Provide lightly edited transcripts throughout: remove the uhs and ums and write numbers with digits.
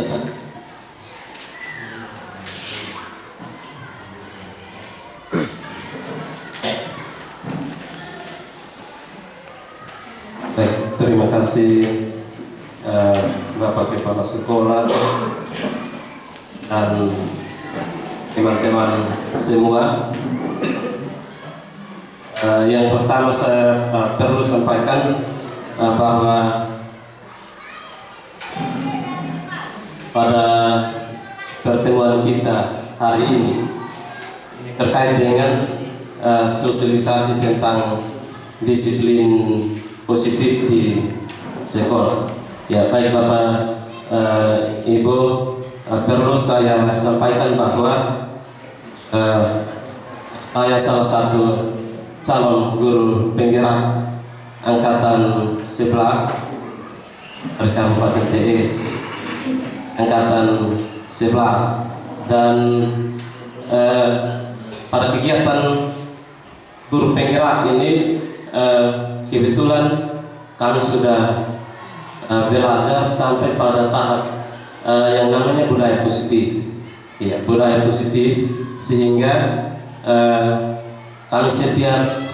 kegiatan. Baik, terima kasih Bapak Kepala Sekolah dan teman-teman semua. Yang pertama saya perlu sampaikan bahwa pada pertemuan kita hari ini terkait dengan sosialisasi tentang disiplin positif di sekolah. Ya, baik Bapak Ibu, perlu saya sampaikan bahwa saya salah satu calon guru penggerak angkatan 11 dari Kabupaten TS, angkatan 11, dan pada kegiatan guru penggerak ini kebetulan kami sudah belajar sampai pada tahap yang namanya budaya positif. Ya, budaya positif, sehingga kami setiap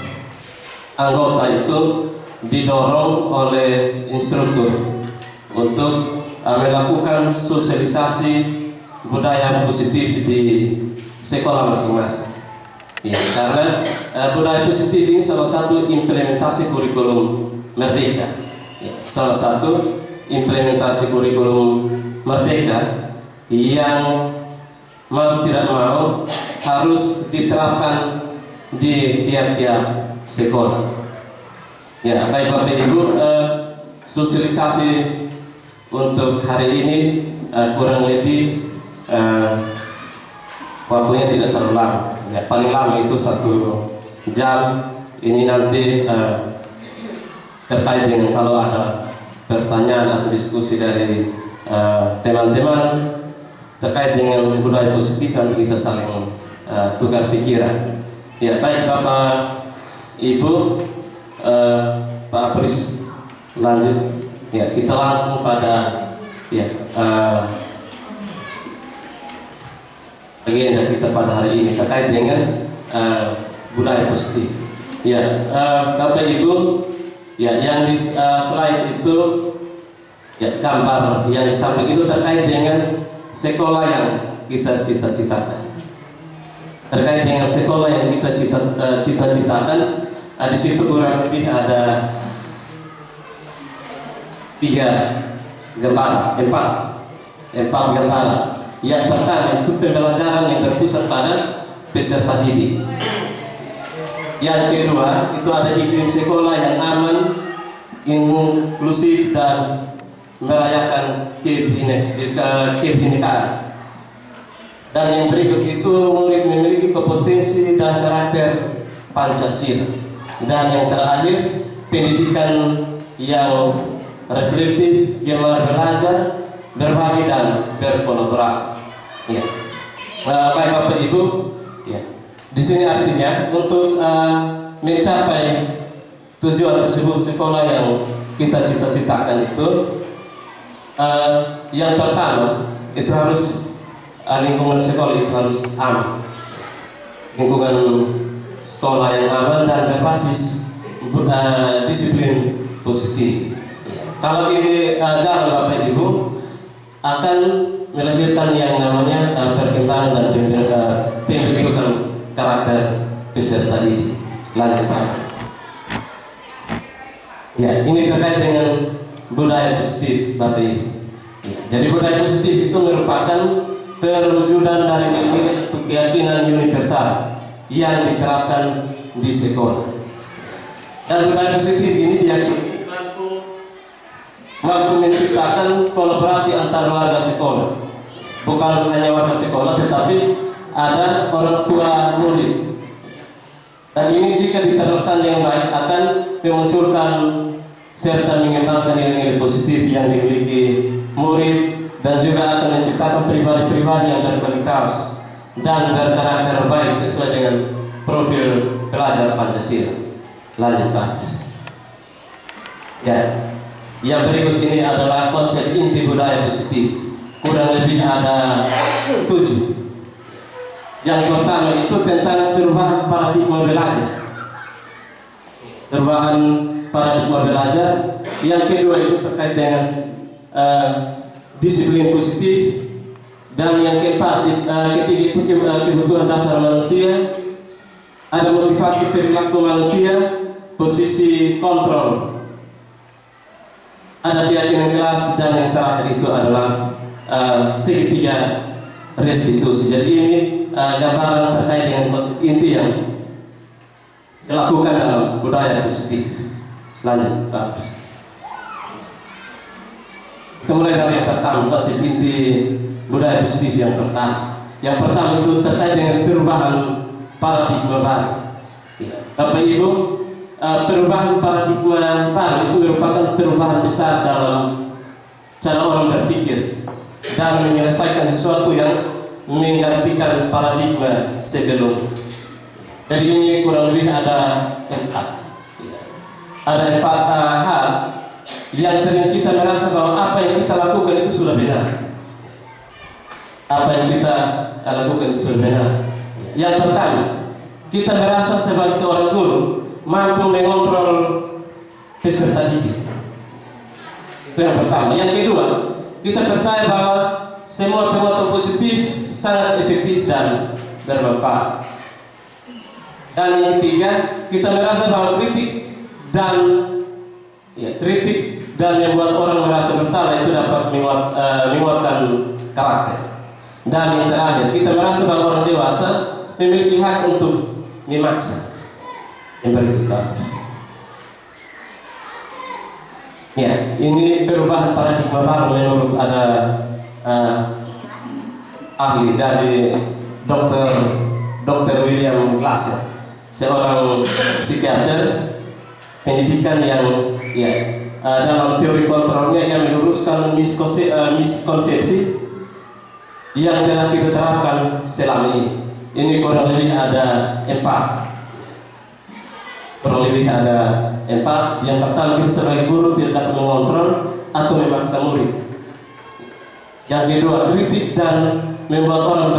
anggota itu didorong oleh instruktur untuk melakukan sosialisasi budaya positif di sekolah masing-masing. Ya, karena budaya positif ini salah satu implementasi kurikulum Merdeka. Ya, salah satu implementasi kurikulum Merdeka yang mau tidak mau harus diterapkan di tiap-tiap sekolah. Ya, baik Bapak Ibu, sosialisasi untuk hari ini kurang lebih waktunya tidak terlalu lama. Ya, paling lama itu 1 jam. Ini nanti terkait dengan kalau ada pertanyaan atau diskusi dari teman-teman terkait dengan budaya positif, nanti kita saling tukar pikiran. Ya, baik Bapak Ibu, Pak Apris, lanjut. Ya, kita langsung pada agenda kita pada hari ini terkait dengan budaya positif. Ya, Bapak Ibu, ya, yang di slide itu, ya, gambar yang di samping itu terkait dengan sekolah yang kita cita-citakan. Terkait dengan sekolah yang kita cita-citakan, di situ kurang lebih ada 4 gambaran. Yang pertama itu pembelajaran yang berpusat pada peserta didik. Yang kedua itu ada iklim sekolah yang aman, inklusif, dan merayakan kebinekaan. Dan yang berikut itu murid memiliki kompetensi dan karakter Pancasila. Dan yang terakhir, pendidikan yang reflektif, gemar belajar, berbagi, dan berkolaborasi. Ya. Baik Bapak Ibu, ya. Di sini artinya untuk mencapai tujuan tersebut, sekolah yang kita cita-citakan itu, yang pertama itu harus lingkungan sekolah itu harus aman, lingkungan sekolah yang aman dan berbasis disiplin positif. Kalau ini jalan Bapak Ibu akan melahirkan yang namanya perkembangan dan pembentukan karakter peserta didik. Lanjut Pak. Ya, ini terkait dengan budaya positif Bapak Ibu. Ya, jadi budaya positif itu merupakan terwujudan dari keyakinan universal yang diterapkan di sekolah. Dan budaya positif ini diyakini mampu menciptakan kolaborasi antar warga sekolah. Bukan hanya warga sekolah, tetapi ada orang tua murid. Dan ini jika diterapkan dengan baik akan memunculkan serta mengembangkan nilai-nilai positif yang dimiliki murid, dan juga akan menciptakan pribadi-pribadi yang berkualitas dan berkarakter baik sesuai dengan profil pelajar Pancasila. Lanjut Pak. Ya, yang berikut ini adalah konsep inti budaya positif. kurang lebih ada 7. Yang pertama itu tentang perubahan paradigma belajar. Perubahan paradigma belajar. Yang kedua itu terkait dengan disiplin positif. Dan yang keempat, ketiga itu kebutuhan dasar manusia. Ada motivasi perilaku manusia, posisi kontrol. Ada keyakinan kelas, dan yang terakhir itu adalah segitiga restitusi. Jadi ini gambaran terkait dengan konsep inti yang dilakukan dalam budaya positif. Lanjut, Pak. Kita mulai dari yang pertama, konsep inti budaya positif yang pertama. Yang pertama itu terkait dengan perubahan paradigma baru. Bapak Ibu, perubahan paradigma baru itu merupakan perubahan besar dalam cara orang berpikir dan menyelesaikan sesuatu yang menggantikan paradigma sebelum. Jadi ini kurang lebih ada 4 hal yang sering kita merasa bahwa apa yang kita lakukan itu sudah benar. Apa yang kita lakukan itu sudah benar. Yang pertama, kita merasa sebagai seorang guru mampu mengontrol peserta didik. Itu yang pertama. Yang kedua, kita percaya bahwa semua penguatan positif sangat efektif dan bermanfaat. Dan yang ketiga, kita merasa bahwa kritik dan membuat orang merasa bersalah itu dapat menguatkan karakter. Dan yang terakhir, kita merasa bahwa orang dewasa memiliki hak untuk memaksa memberi kita. Ya, ini perubahan paradigma baru menurut ada ahli dari Dr. William Glasser, seorang psikiater pendidikan yang dalam teori kontrolnya yang meluruskan miskonsepsi yang telah kita terapkan selama ini. Ini kurang lebih ada 4. Yang pertama, kita sebagai guru tidak dapat mengontrol atau memaksa murid. Yang kedua, kritik dan membuat orang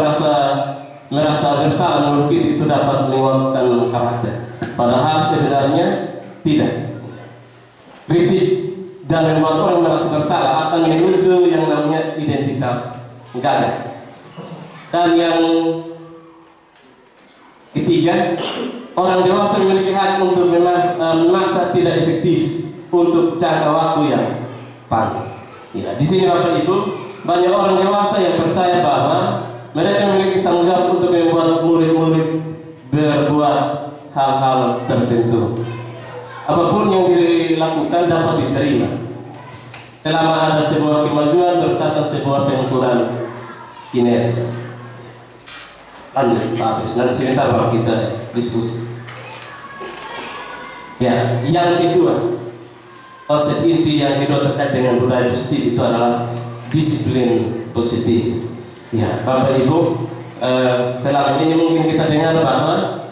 merasa bersalah menurut kita itu dapat menguatkan karakter. Padahal sebenarnya tidak. Kritik dan membuat orang merasa bersalah akan menuju yang namanya identitas gagal. Dan yang ketiga, orang dewasa memiliki hak untuk memaksa tidak efektif untuk jangka waktu yang panjang. Ya, di sini Bapak Ibu, banyak orang dewasa yang percaya bahwa mereka memiliki tanggung jawab untuk membuat murid-murid berbuat hal-hal tertentu. Apapun yang dilakukan dapat diterima selama ada sebuah kemajuan berdasarkan sebuah pengukuran kinerja. Lanjut Pak Abis, nanti sebentar Pak kita diskusi. Ya, yang kedua, konsep inti yang kedua terkait dengan budaya positif itu adalah disiplin positif. Ya, Bapak Ibu, selama ini mungkin kita dengar bahwa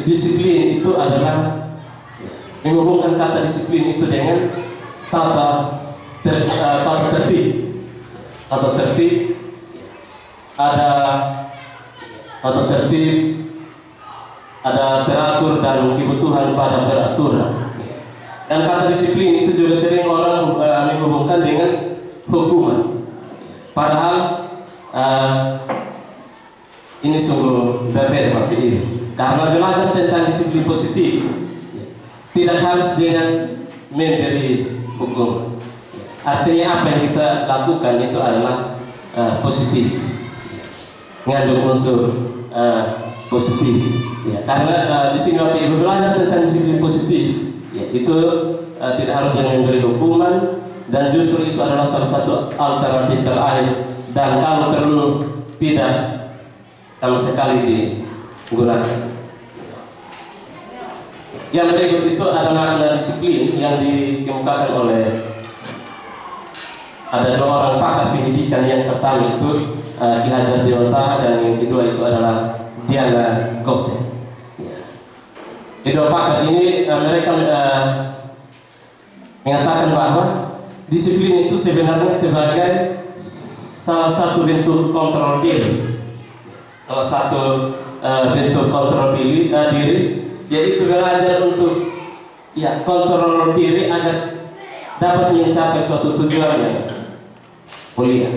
disiplin itu adalah menghubungkan kata disiplin itu dengan tata tertib. Tata tertib ada teratur dan kebutuhan pada peraturan. Dan kata disiplin itu juga sering orang menghubungkan dengan hukuman. Padahal ini sungguh berbeda Bapak Ibu. Karena belajar tentang disiplin positif tidak harus dengan memberi hukum. Artinya apa yang kita lakukan itu adalah positif, mengandung unsur positif. Ya, karena di sini Bapak Ibu belajar tentang disiplin positif, ya, itu tidak harus dengan memberi hukuman, dan justru itu adalah salah satu alternatif terakhir, dan kalau perlu tidak sama sekali digunakan. Yang berikut itu ada makna disiplin yang dikemukakan oleh ada 2 orang pakar pendidikan. Yang pertama itu Ki Hajar Dewantara, dan yang kedua itu adalah Diana Gosen. Kedua pakar ini mereka mengatakan bahwa disiplin itu sebenarnya sebagai salah satu bentuk kontrol diri, salah satu bentuk kontrol diri, yaitu belajar untuk kontrol diri agar dapat mencapai suatu tujuan yang mulia.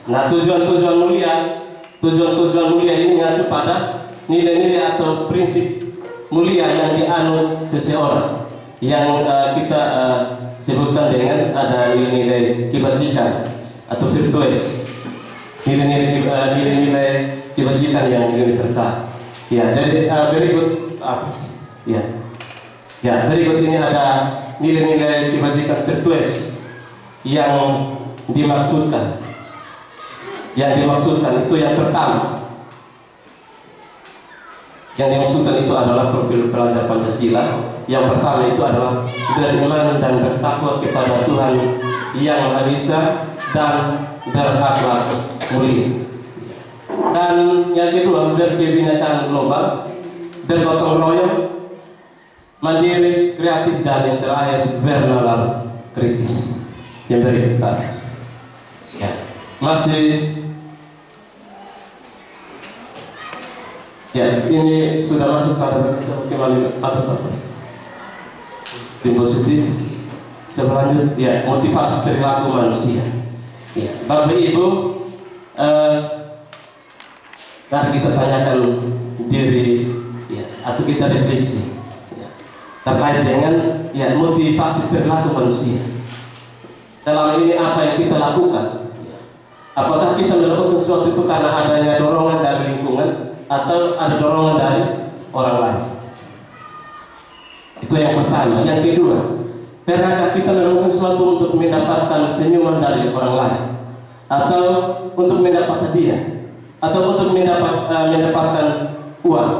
Nah, tujuan-tujuan mulia ini mengacu pada nilai-nilai atau prinsip mulia yang dianut seseorang, yang kita sebutkan dengan ada nilai-nilai kebajikan atau virtues, nilai-nilai kebajikan yang universal. Ya, jadi berikut berikut ini ada nilai-nilai kebajikan virtues yang dimaksudkan. Yang dimaksudkan itu yang pertama. Yang dimaksudkan itu adalah profil pelajar Pancasila. Yang pertama itu adalah beriman dan bertakwa kepada Tuhan Yang Maha Esa dan berakhlak mulia. Dan yang kedua, berkebinekaan global, bergotong royong, mandiri, kreatif, dan yang terakhir bernalar kritis. Yang berikut tadi. Ini sudah masuk pada kembali atas tim positif. Coba lanjut. Motivasi perilaku manusia. Bapak Ibu, mari kita tanyakan diri, atau kita refleksi terkait dengan motivasi perilaku manusia. Selama ini apa yang kita lakukan? Apakah kita melakukan sesuatu itu karena adanya dorongan dari lingkungan atau ada dorongan dari orang lain? Itu yang pertama. Yang kedua, pernahkah kita melakukan sesuatu untuk mendapatkan senyuman dari orang lain, atau untuk mendapat hadiah, atau untuk mendapatkan uang?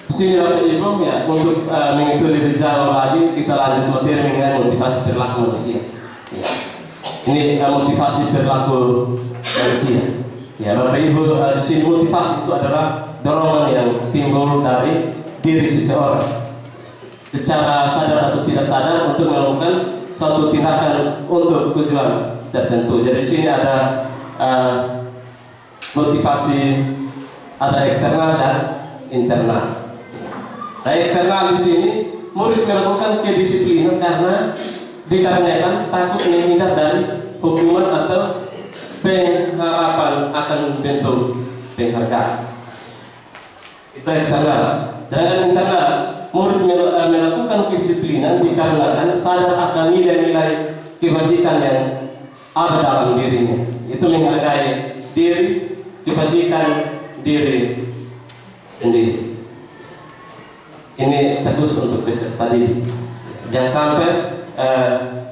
Sini Bapak Ibu, untuk mengetahui lebih jauh lagi, kita lanjut materi mengenai motivasi perilaku manusia. Ini motivasi perilaku manusia. Bapak Ibu, di sini motivasi itu adalah dorongan yang timbul dari diri seseorang secara sadar atau tidak sadar untuk melakukan suatu tindakan untuk tujuan tertentu. Jadi di sini ada motivasi, ada eksternal dan internal. Nah, eksternal di sini murid melakukan kedisiplinan karena dikarenakan takut menghindar dari hukuman atau pengharapan akan bentuk penghargaan. Itu eksternal. Sedangkan internal, murid melakukan kedisiplinan dikarenakan sadar akan nilai-nilai kebajikan yang ada dalam dirinya. Itu menghargai diri, kebajikan diri sendiri. Ini terus untuk peserta didik. Jangan sampai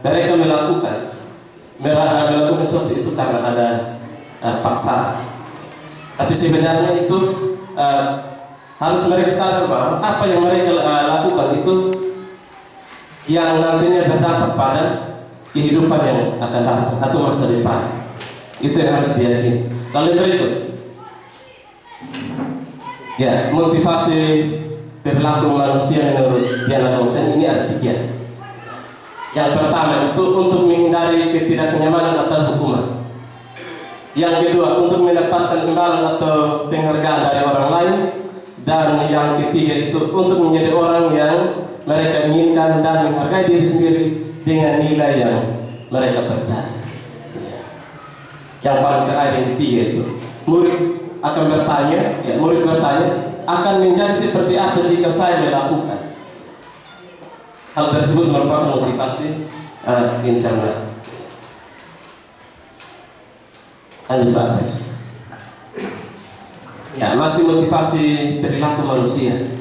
mereka melakukan sesuatu itu karena ada paksaan. Tapi sebenarnya itu harus mereka sadar bahwa apa yang mereka lakukan itu yang nantinya berdampak pada kehidupan yang akan datang atau masa depan. Itu yang harus diyakini. Lalu berikut, motivasi perilaku manusia menurut Diana Rosen ini ada 3. Yang pertama itu untuk menghindari ketidaknyamanan atau hukuman. Yang kedua untuk mendapatkan imbalan atau penghargaan dari orang lain. Dan yang ketiga itu untuk menjadi orang yang mereka inginkan dan menghargai diri sendiri dengan nilai yang mereka percaya. Yang paling terakhir yang ketiga itu murid bertanya akan menjadi seperti apa jika saya melakukan. Hal tersebut merupakan motivasi internal. Lanjut Pak Fes. Masih motivasi perilaku manusia.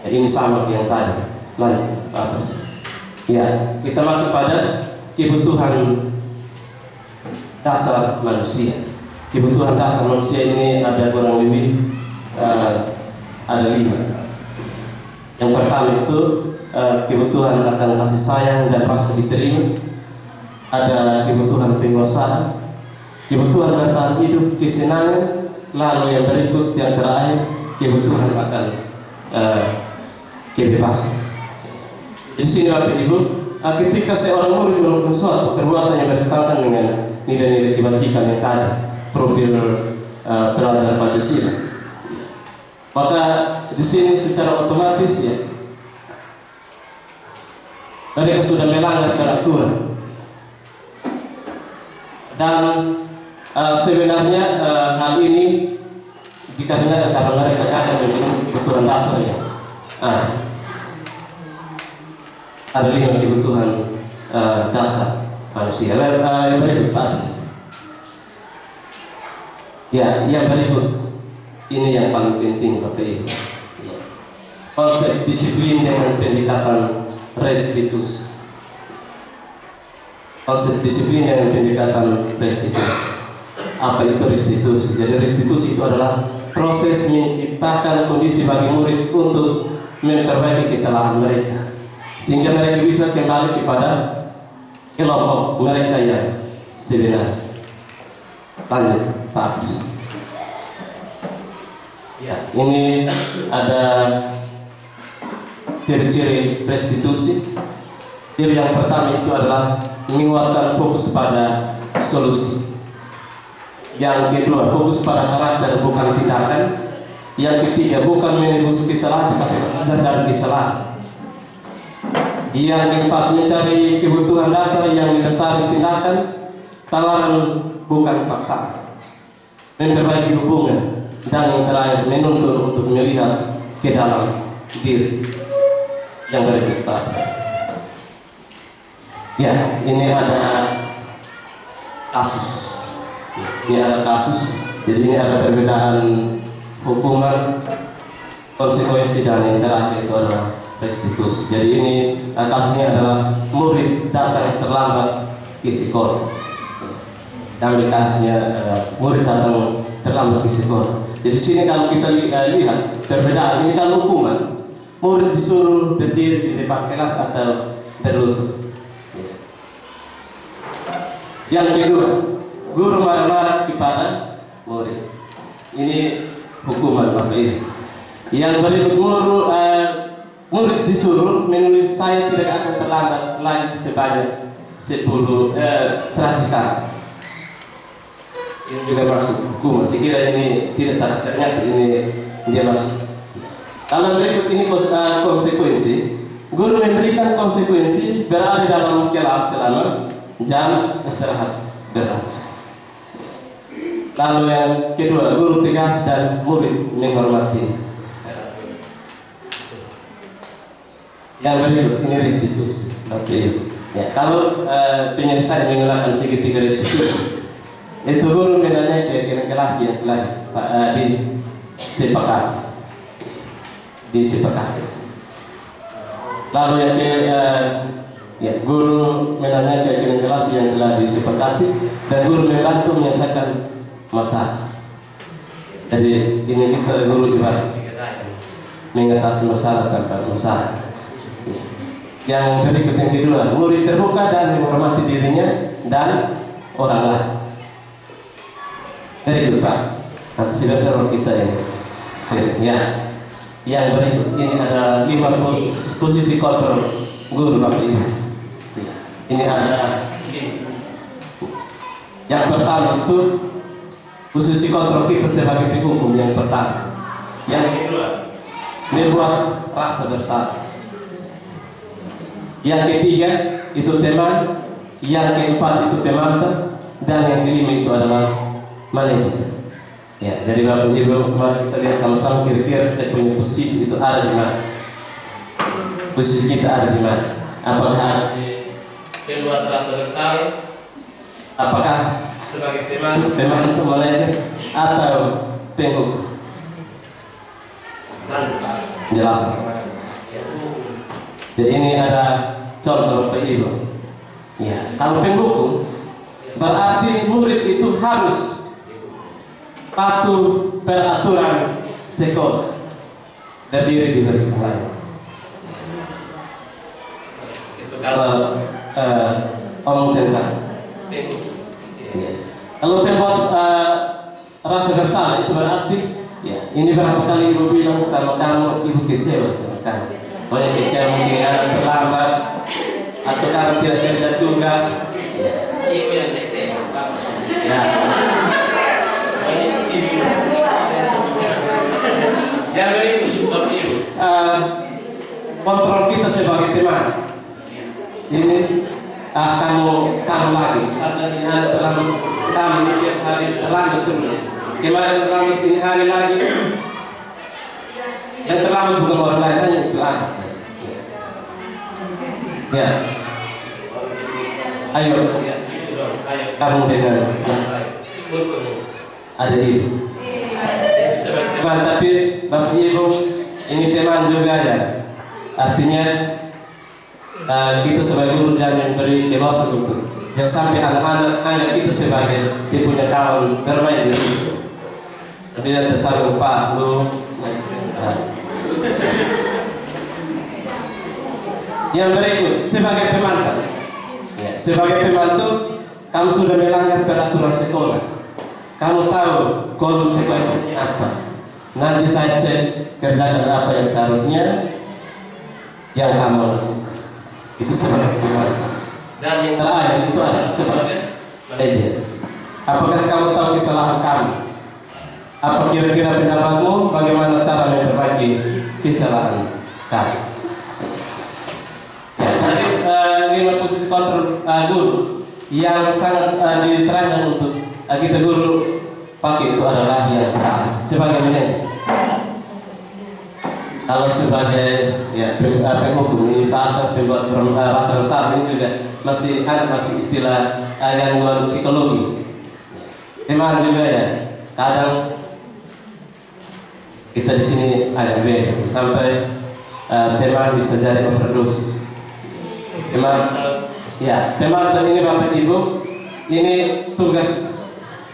Ini sama yang tadi. Lanjut Pak Fes. Kita masuk pada kebutuhan dasar manusia. Kebutuhan dasar manusia ini ada kurang lebih ada 5. Yang pertama itu kebutuhan akan kasih sayang dan rasa diterima. Ada kebutuhan penguasaan, kebutuhan bertahan hidup, kesenangan. Lalu yang berikut, yang terakhir, kebutuhan akan kebebasan. Di sini Bapak Ibu, ketika seorang murid melakukan suatu perbuatan yang bertentangan dengan nilai-nilai kebajikan yang tadi, profil pelajar Pancasila, maka di sini secara otomatis ya mereka sudah melanggar peraturan. Dan sebenarnya hal ini dikarenakan karena mereka akan memenuhi kebutuhan dasarnya. Ada 5 kebutuhan dasar manusia. Yang berikut Pak Adis. Ya, yang berikut ini yang paling penting Bapak Ibu. Ya. Konsep disiplin dengan pendekatan restitusi. Konsep disiplin dengan pendekatan restitusi. Apa itu restitusi? Jadi restitusi itu adalah proses menciptakan kondisi bagi murid untuk memperbaiki kesalahan mereka, sehingga mereka bisa kembali kepada kelompok mereka yang sebenarnya. Lanjut Pak Abdus. Ya, ini ada ciri-ciri restitusi. Ciri yang pertama itu adalah menguatkan fokus pada solusi. Yang kedua, fokus pada karakter bukan tindakan. Yang ketiga, bukan menebus kesalahan tapi belajar dari kesalahan. Yang keempat, mencari kebutuhan dasar yang mendasari tindakan, tawaran bukan paksaan, memperbaiki hubungan, dan yang terakhir menuntun untuk melihat ke dalam diri. Yang berikut tadi. Ya, ini ada kasus. Ini ada kasus. Jadi ini ada perbedaan hukuman, konsekuensi, dan yang terakhir itu adalah restitusi. Jadi ini kasusnya adalah murid datang terlambat ke sekolah. Ambil kasusnya murid datang terlambat ke sekolah. Jadi sini kalau kita lihat perbedaan, ini kan hukuman. Murid disuruh berdiri di depan kelas atau berlutut. Yang kedua, guru marah-marah kepada murid. Ini hukuman Bapak Ibu. Yang berikut, murid disuruh menulis saya tidak akan terlambat lagi sebanyak 100 kali. Ini juga masuk hukuman. Saya kira ini tidak ternyata ini dia masuk. Kalau berikut ini konsekuensi, guru memberikan konsekuensi berada dalam kelas selama jam istirahat berlangsung. Lalu yang kedua, guru tegas dan murid menghormati. Yang berikut ini restitusi. Oke. Ya, kalau penyelesaian menggunakan segitiga restitusi, itu guru menanya keyakinan kelas yang telah disepakati. Lalu yang guru menanya keyakinan kelas yang telah disepakati, dan guru membantu menyelesaikan masalah. Jadi ini kita guru juga mengatasi masalah tanpa masalah. Yang berikut yang kedua, murid terbuka dan menghormati dirinya dan orang lain. Berikut Pak, sebentar kita ini. Ya, yang berikut ini ada 5 posisi kontrol guru Bapak Ibu. Ini ada yang pertama itu posisi kontrol kita sebagai penghukum yang pertama. Yang kedua, membuat rasa bersalah. Yang ketiga itu teman. Yang keempat itu pemantau, dan yang kelima itu adalah manajemen. Ya, jadi Bapak Ibu, mari kita lihat sama-sama kira-kira kita punya posisi itu ada di mana. Posisi kita ada di mana? Apakah membuat rasa bersalah? Apakah sebagai teman manajer atau penghukum? Jelas. Jadi ini ada contoh Bapak Ibu. Ya, kalau penghukum berarti murid itu harus patuh peraturan sekolah, berdiri di barisan lain. Itu kalau omong tentang ya. Kalau pembuat rasa bersalah itu berarti ya, ini berapa kali ibu bilang sama kamu, ibu kecewa sama kamu. Oleh kecil mungkin karena terlambat atau karena tidak kerja tugas. Ibu yang kecil. Ya. Yang itu, kontrol kita sebagai teman. Ini kamu lagi. Misalnya ini hari terlambat, kamu ini tiap hari terlambat terus. Kemarin terlambat ini hari lagi. Yang terlambat bukan orang lain, hanya itu anak saja. Ya. Ayo. Kamu dengar. Ada ibu. Bukan, tapi Bapak Ibu ini teman juga ya. Artinya kita sebagai guru jangan beri kelosan untuk jangan sampai anak-anak kita sebagai dia punya kawan bermain di situ. Tapi dia tersambung Pak lu. Yang berikut sebagai pemantau. Ya, sebagai pemantau kamu sudah melanggar peraturan sekolah. Kamu tahu konsekuensinya apa. Nanti saya cek kerjakan apa yang seharusnya yang kamu lakukan. Itu sebagai pemantau. Dan yang terakhir itu adalah sebagai manajer. Apakah kamu tahu kesalahan kamu? Apa kira-kira pendapatmu bagaimana cara memperbaiki kesalahan kamu? Ya, tadi 5 posisi kontrol guru yang sangat diserahkan untuk kita guru pakai itu adalah yang sebagai manajer. Kalau sebagai ya penghukum inisiator pembuat rasa besar ini juga masih istilah gangguan psikologi. Memang juga ya kadang kita di sini ada beda sampai teman bisa jadi overdosis. Memang ya teman ini Bapak Ibu ini tugas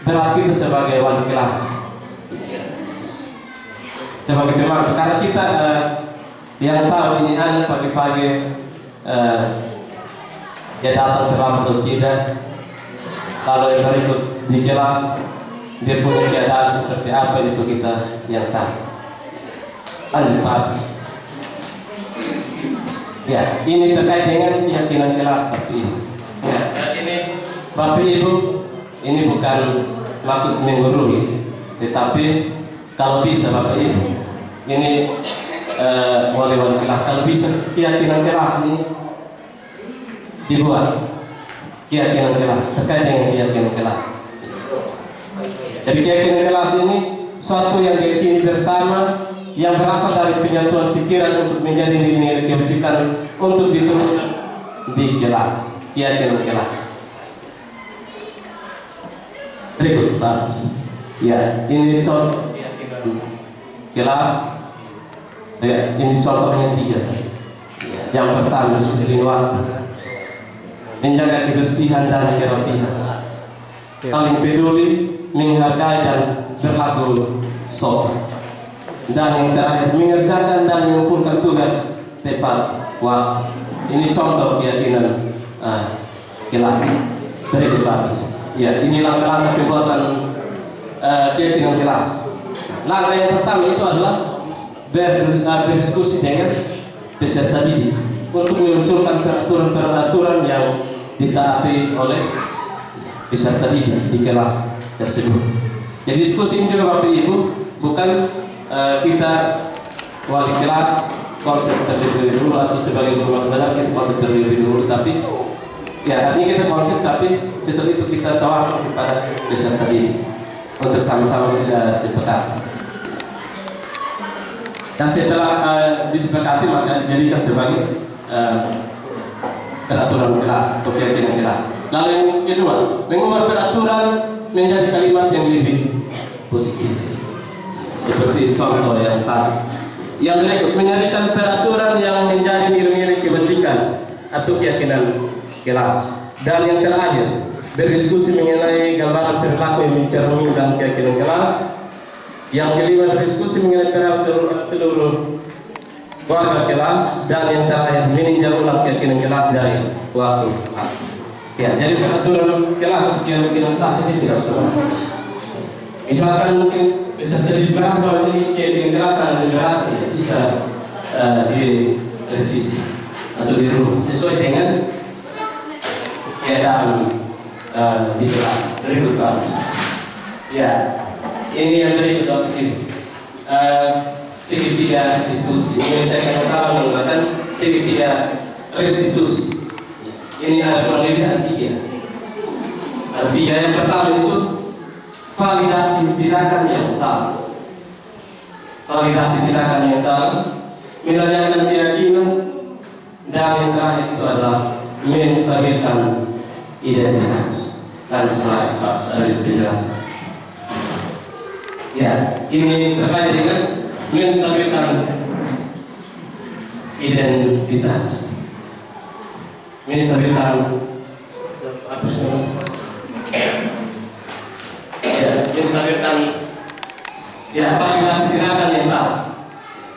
berat kita sebagai wali kelas. Sebagai pemantau, karena kita yang tahu ini anak pagi-pagi dia datang terlambat atau tidak, lalu yang berikut di kelas dia punya keadaan seperti apa itu kita yang tahu. Lanjut Pak. Ya, ini terkait dengan keyakinan kelas seperti ini. Ya, ini Bapak Ibu, ini bukan maksud menggurui, tetapi kalau bisa Bapak Ibu, ini wali-wali kelas, kalau bisa keyakinan kelas ini dibuat keyakinan kelas, terkait dengan keyakinan kelas. Jadi keyakinan kelas ini suatu yang diyakini bersama, yang berasal dari penyatuan pikiran untuk menjadi nilai kebajikan untuk ditemukan di kelas, keyakinan kelas. Berikut Pak. Ya, ini contoh kelas. Ya, ini contohnya 3 saja. Yang pertama disiplin waktu, menjaga kebersihan dan kerapihan, saling peduli, menghargai dan berlaku sopan, dan yang terakhir mengerjakan dan mengumpulkan tugas tepat waktu. Ini contoh keyakinan kelas. Berikut bagus. Ya, ini langkah-langkah pembuatan keyakinan kelas. Langkah yang pertama itu adalah berdiskusi dengan peserta didik untuk memunculkan peraturan-peraturan yang ditaati oleh peserta didik di kelas tersebut. Jadi diskusi ini juga Bapak Ibu bukan kita wali kelas konsep terlebih dahulu atau sebagai guru belajar kita konsep terlebih dahulu, tapi ya artinya kita konsep, tapi setelah itu kita tawarkan kepada peserta didik untuk sama-sama sepakat. Dan setelah disepakati maka dijadikan sebagai peraturan kelas atau keyakinan kelas. Lalu yang kedua, mengubah peraturan menjadi kalimat yang lebih positif. Seperti contoh yang tadi. Yang berikut, menjadikan peraturan yang menjadi nilai-nilai kebajikan atau keyakinan kelas. Dan yang terakhir, berdiskusi mengenai gambaran perilaku yang mencerminkan keyakinan kelas. Yang kelima, berdiskusi mengenai perilaku seluruh warga kelas. Dan yang terakhir, meninjau ulang keyakinan kelas dari waktu. Ya, jadi peraturan kelas keyakinan kelas ini tidak betul. Misalkan mungkin bisa jadi berasal dari keyakinan kelas yang berarti bisa revisi atau di rumah sesuai dengan keadaan di kelas. Berikut bagus. Ya, ini yang berikut bagus ini. Segitiga restitusi. Ini saya akan salah menggunakan segitiga restitusi. Ini ada kurang lebih ada tiga. Ada tiga. Yang pertama itu validasi tindakan yang salah. Validasi tindakan yang salah, menanyakan keyakinan, dan yang terakhir itu adalah menstabilkan identitas. Dan setelah itu ada penjelasan. Ya, ini terkait dengan menstabilkan identitas. Menstabilkan apa sih? Ya, menstabilkan validasi tindakan yang salah.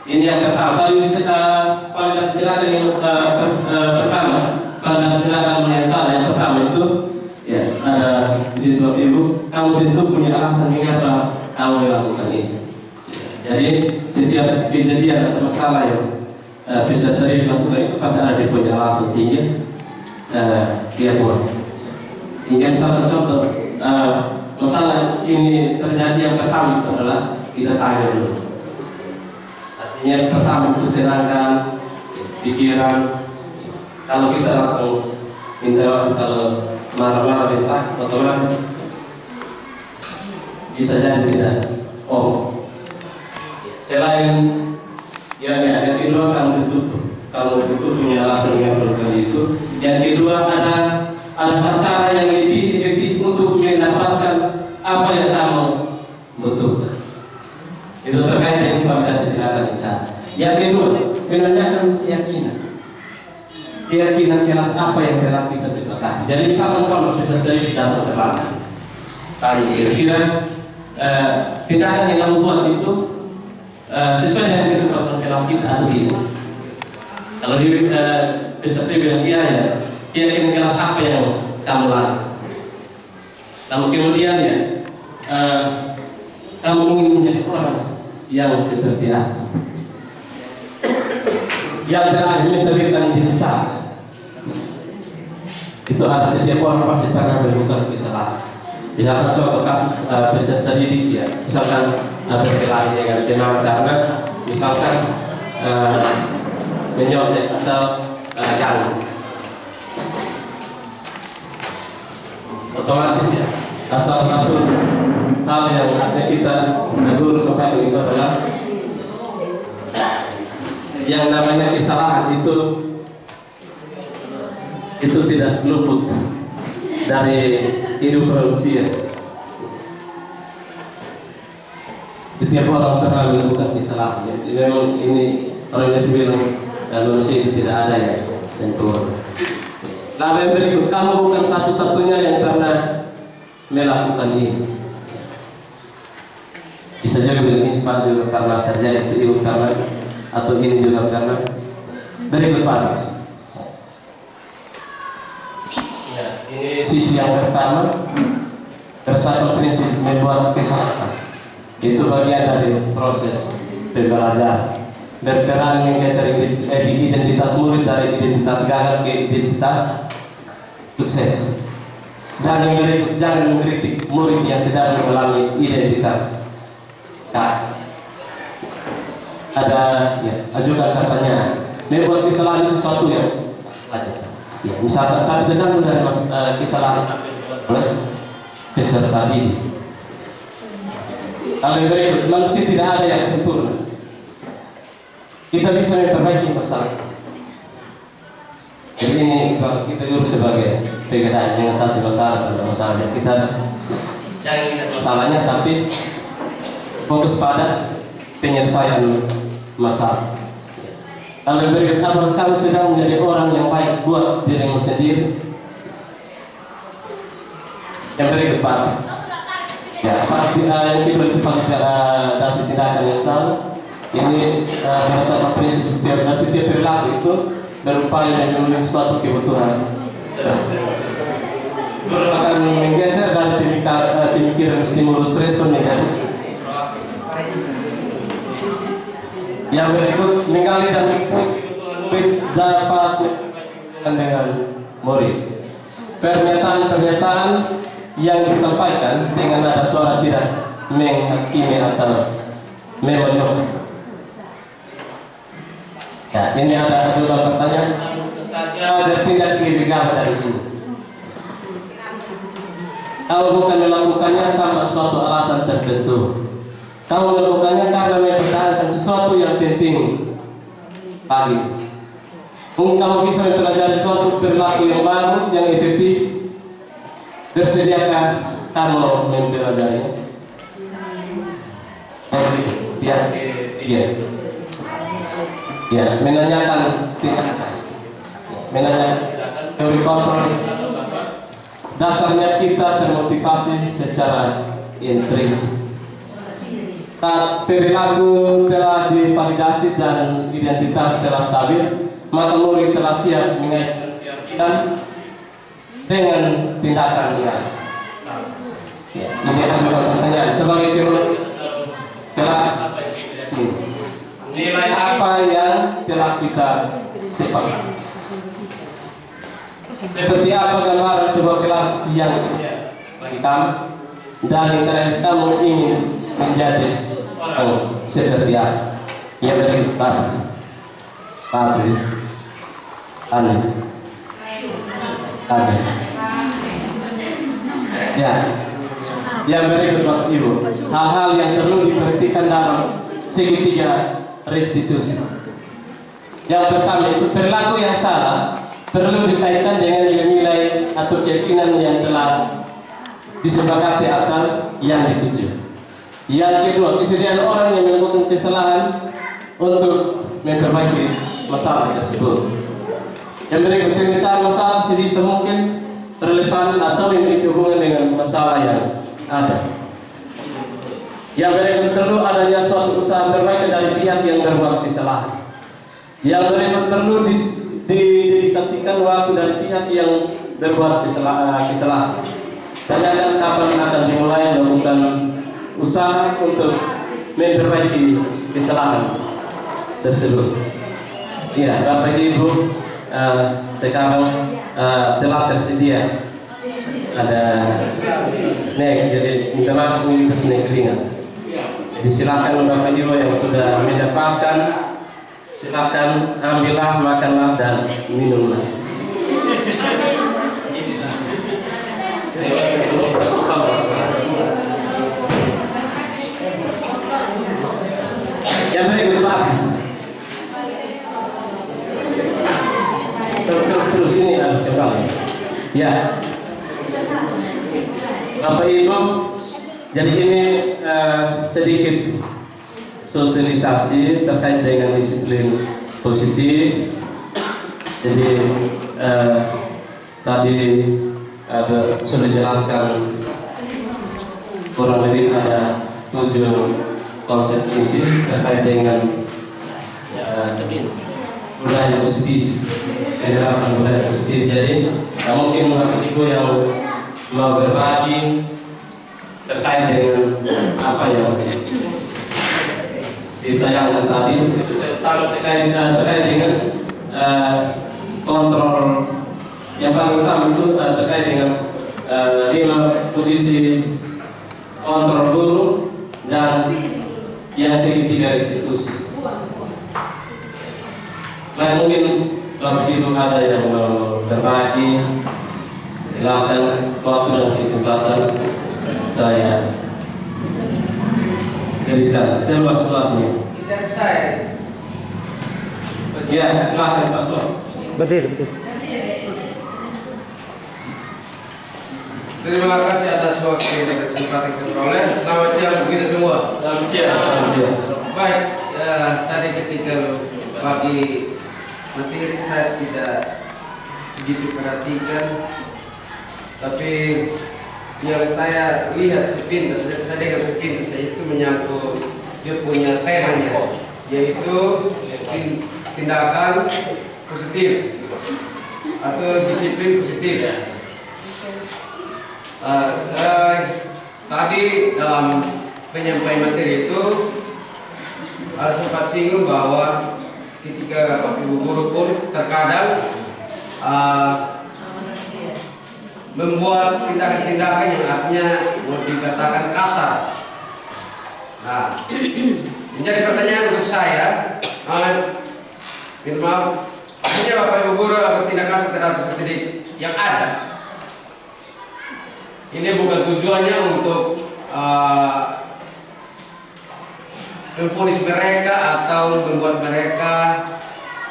Ini yang pertama. Validasi tindakan yang pertama, validasi tindakan yang salah yang pertama itu, ya ada di situ Ibu. Kamu tentu punya alasan mengapa kamu melakukan ini. Jadi setiap kejadian atau masalah yang bisa terjadi dilakukan itu pasti ada dia punya alasan sehingga dia buat. Hingga misalkan contoh masalah ini terjadi yang pertama itu adalah kita tanya dulu. Artinya pertama itu tenangkan pikiran. Kalau kita langsung minta kalau marah-marah bentak otomatis bisa jadi tidak. Selain yang kedua kamu tutup punya alasan yang melakukan itu. Yang kedua ada cara yang lebih efektif untuk mendapatkan apa yang kamu butuhkan. Itu terkait dengan validasi tindakan insan. Yang kedua, menanyakan keyakinan kelas apa yang telah kita sepakati. Jadi misalkan kalau bisa dari data terlanggar, tadi kira-kira tindakan yang kamu buat itu sesuai dengan kesepakatan kelas kita atau tidak. Kalau di peserta bilang iya ya, keyakinan kelas apa yang kamu lakukan. Lalu kemudian ya, kamu ingin menjadi orang yang seperti apa? Yang terakhir menstabilkan identitas. Itu ada setiap orang pasti pernah melakukan kesalahan. Misalkan contoh kasus peserta didik ya, misalkan berkelahi dengan teman karena misalkan menyontek atau ganggu. Otomatis ya, salah satu hal yang ada kita guru sampaikan itu adalah yang namanya kesalahan itu tidak luput dari hidup manusia. Setiap orang pernah melakukan kesalahan. Jadi memang ini orang yang bilang manusia itu tidak ada yang sempurna. Lalu yang berikut, kamu bukan satu-satunya yang pernah melakukan ini. Bisa juga bilang ini Pak juga karena terjadi itu karena atau ini juga karena berikut Pak. Ya, ini sisi yang pertama, berdasarkan prinsip membuat kesalahan. Itu bagian dari proses pembelajaran. Berperan menggeser identitas murid dari identitas gagal ke identitas sukses. Dan yang berikut, jangan mengkritik murid yang sedang mengalami identitas. Nah, ada ya, ajukan pertanyaan. Membuat kesalahan itu sesuatu yang wajar. Ya, misalkan tapi tergantung dari kesalahan oleh peserta didik. Kalau yang berikut, manusia tidak ada yang sempurna. Kita bisa memperbaiki masalah. Jadi ini kalau kita dulu sebagai pegadaian mengatasi masalah atau masalahnya, kita harus jangan lihat masalahnya tapi fokus pada penyelesaian masalah. Kalau yang berikut, apakah kamu sedang menjadi orang yang baik buat dirimu sendiri? Yang berikut Pak. Ya, yang kedua itu validasi tindakan yang salah. Ini berdasarkan prinsip setiap perilaku itu berupaya memenuhi suatu kebutuhan. Akan menggeser dari pemikiran stimulus respon negatif. Yang berikut menggali dan mengikuti kebutuhan murid dengan murid. Pernyataan-pernyataan yang disampaikan dengan nada suara tidak menghakimi atau memojokkan. Ya, ini ada dua pertanyaan. Saja bertindak ilegal dari ini. Kamu bukan melakukannya tanpa suatu alasan tertentu. Kamu melakukannya karena mempertahankan sesuatu yang penting bagi. Mungkin kamu bisa mempelajari suatu perilaku yang baru, yang efektif. Bersediakah kamu mempelajarinya? Iya. Ya, menanyakan tindakan. Menanyakan teori kontrol. Dasarnya kita termotivasi secara intrinsik. Saat perilaku telah divalidasi dan identitas telah stabil, maka murid telah siap mengaitkan keyakinan dengan tindakan yang ya, ini adalah pertanyaan sebagai teolog telah nilai apa yang telah kita sepakati, seperti apa gambaran sebuah kelas yang bagi kamu, dan yang terakhir kamu ingin menjadi orang seperti apa yang dari Paris Andi ada ya. Yang berikut Bapak Ibu, hal-hal yang perlu diperhatikan dalam segitiga restitusi. Yang pertama itu perilaku yang salah perlu dikaitkan dengan nilai-nilai atau keyakinan yang telah disepakati atau yang dituju. Yang kedua, kesediaan orang yang melakukan kesalahan untuk memperbaiki masalah tersebut. Yang berikut, pemecahan masalah sebisa mungkin relevan atau memiliki hubungan dengan masalah yang ada. Yang berikut, perlu adanya suatu usaha perbaikan dari pihak yang berbuat kesalahan. Yang berikut, perlu didedikasikan waktu dari pihak yang berbuat kesalahan. Tanyakan kapan akan dimulai melakukan usaha untuk memperbaiki kesalahan tersebut. Ya, Bapak Ibu, sekarang telah tersedia ada snack, jadi minta maaf ini ke snack ringan. Jadi silakan Bapak Ibu yang sudah mendapatkan, silakan ambillah, makanlah dan minumlah. Yang berikut Pak terus ini harus kembali. Ya, Bapak Ibu, jadi ini sedikit sosialisasi terkait dengan disiplin positif. Jadi tadi sudah dijelaskan kurang lebih ada 7 konsep inti terkait dengan budaya positif, penerapan budaya positif. Jadi mungkin Bapak Ibu yang mau berbagi terkait dengan apa yang ditayangkan tadi, terutama terkait dengan kontrol. Yang paling utama itu terkait dengan 5 posisi kontrol guru dan yang segitiga restitusi. Lain mungkin Bapak Ibu ada yang mau berbagi, silakan, waktu dan kesempatan saya berikan seluas-luasnya. Tidak saya. Ya, silakan Pak Sof. Betul. Terima kasih atas waktu dan kesempatan yang saya peroleh. Selamat siang kita semua. Selamat siang. Baik, tadi ketika bagi materi saya tidak begitu perhatikan, tapi yang saya lihat sepintas, saya dengar sepintas itu menyangkut dia punya temanya, yaitu tindakan positif atau disiplin positif. Tadi dalam penyampaian materi itu sempat singgung bahwa ketika Bapak Ibu guru pun terkadang membuat tindakan-tindakan yang artinya mau dikatakan kasar. Nah, menjadi pertanyaan untuk saya, minta maaf, artinya Bapak Ibu Guru bertindak kasar terhadap peserta didik yang ada. Ini bukan tujuannya untuk memvonis mereka atau membuat mereka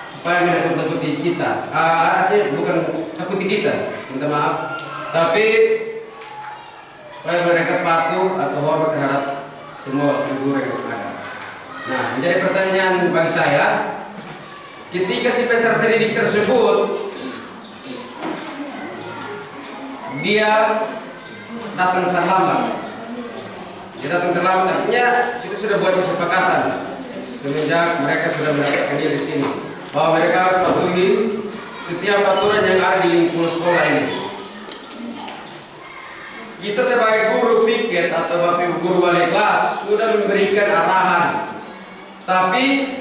supaya mereka takuti kita. Artinya bukan takuti kita, minta maaf. Tapi supaya mereka patuh atau hormat terhadap semua guru yang ada. Nah, menjadi pertanyaan bagi saya, ketika si peserta didik tersebut dia datang terlambat, artinya kita sudah buat kesepakatan semenjak mereka sudah mendapatkan dia di sini bahwa mereka harus patuhi setiap aturan yang ada di lingkungan sekolah ini. Kita sebagai guru piket atau Bapak Guru wali kelas sudah memberikan arahan, tapi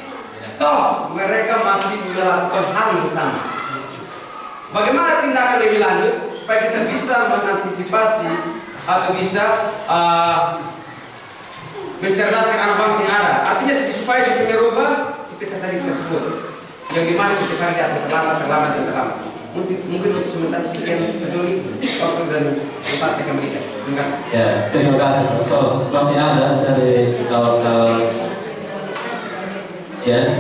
toh mereka masih melakukan hal yang sama. Bagaimana tindakan lebih lanjut supaya kita bisa mengantisipasi atau bisa mencerdaskan anak bangsa yang ada? Artinya supaya bisa merubah si peserta didik tersebut yang dimana setiap hari dia terlambat. Mungkin untuk sementara sekian Pak Joni, waktu dan tempat saya kembalikan. Terima kasih. Ya, terima kasih Pak Sos. Masih ada dari kawan-kawan. Ya,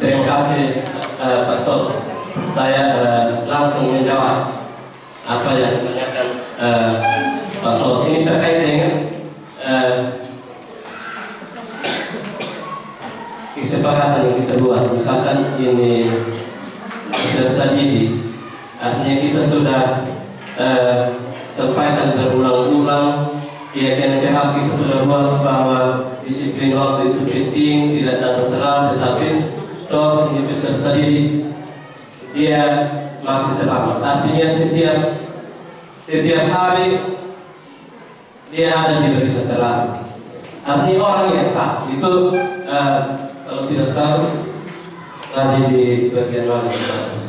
terima kasih Pak Sos. Saya langsung menjawab apa yang ditanyakan Pak Sos. Ini terkait dengan kesepakatan yang kita buat. Misalkan ini peserta didik, artinya kita sudah sampaikan berulang-ulang, keyakinan keras kita sudah buat bahwa disiplin waktu itu penting, tidak datang terlambat, tetapi toh ini peserta didik dia masih terlambat. Artinya setiap hari dia ada di barisan terlambat. Artinya orang yang sah itu kalau tidak sah lagi di bagian mana kita harus.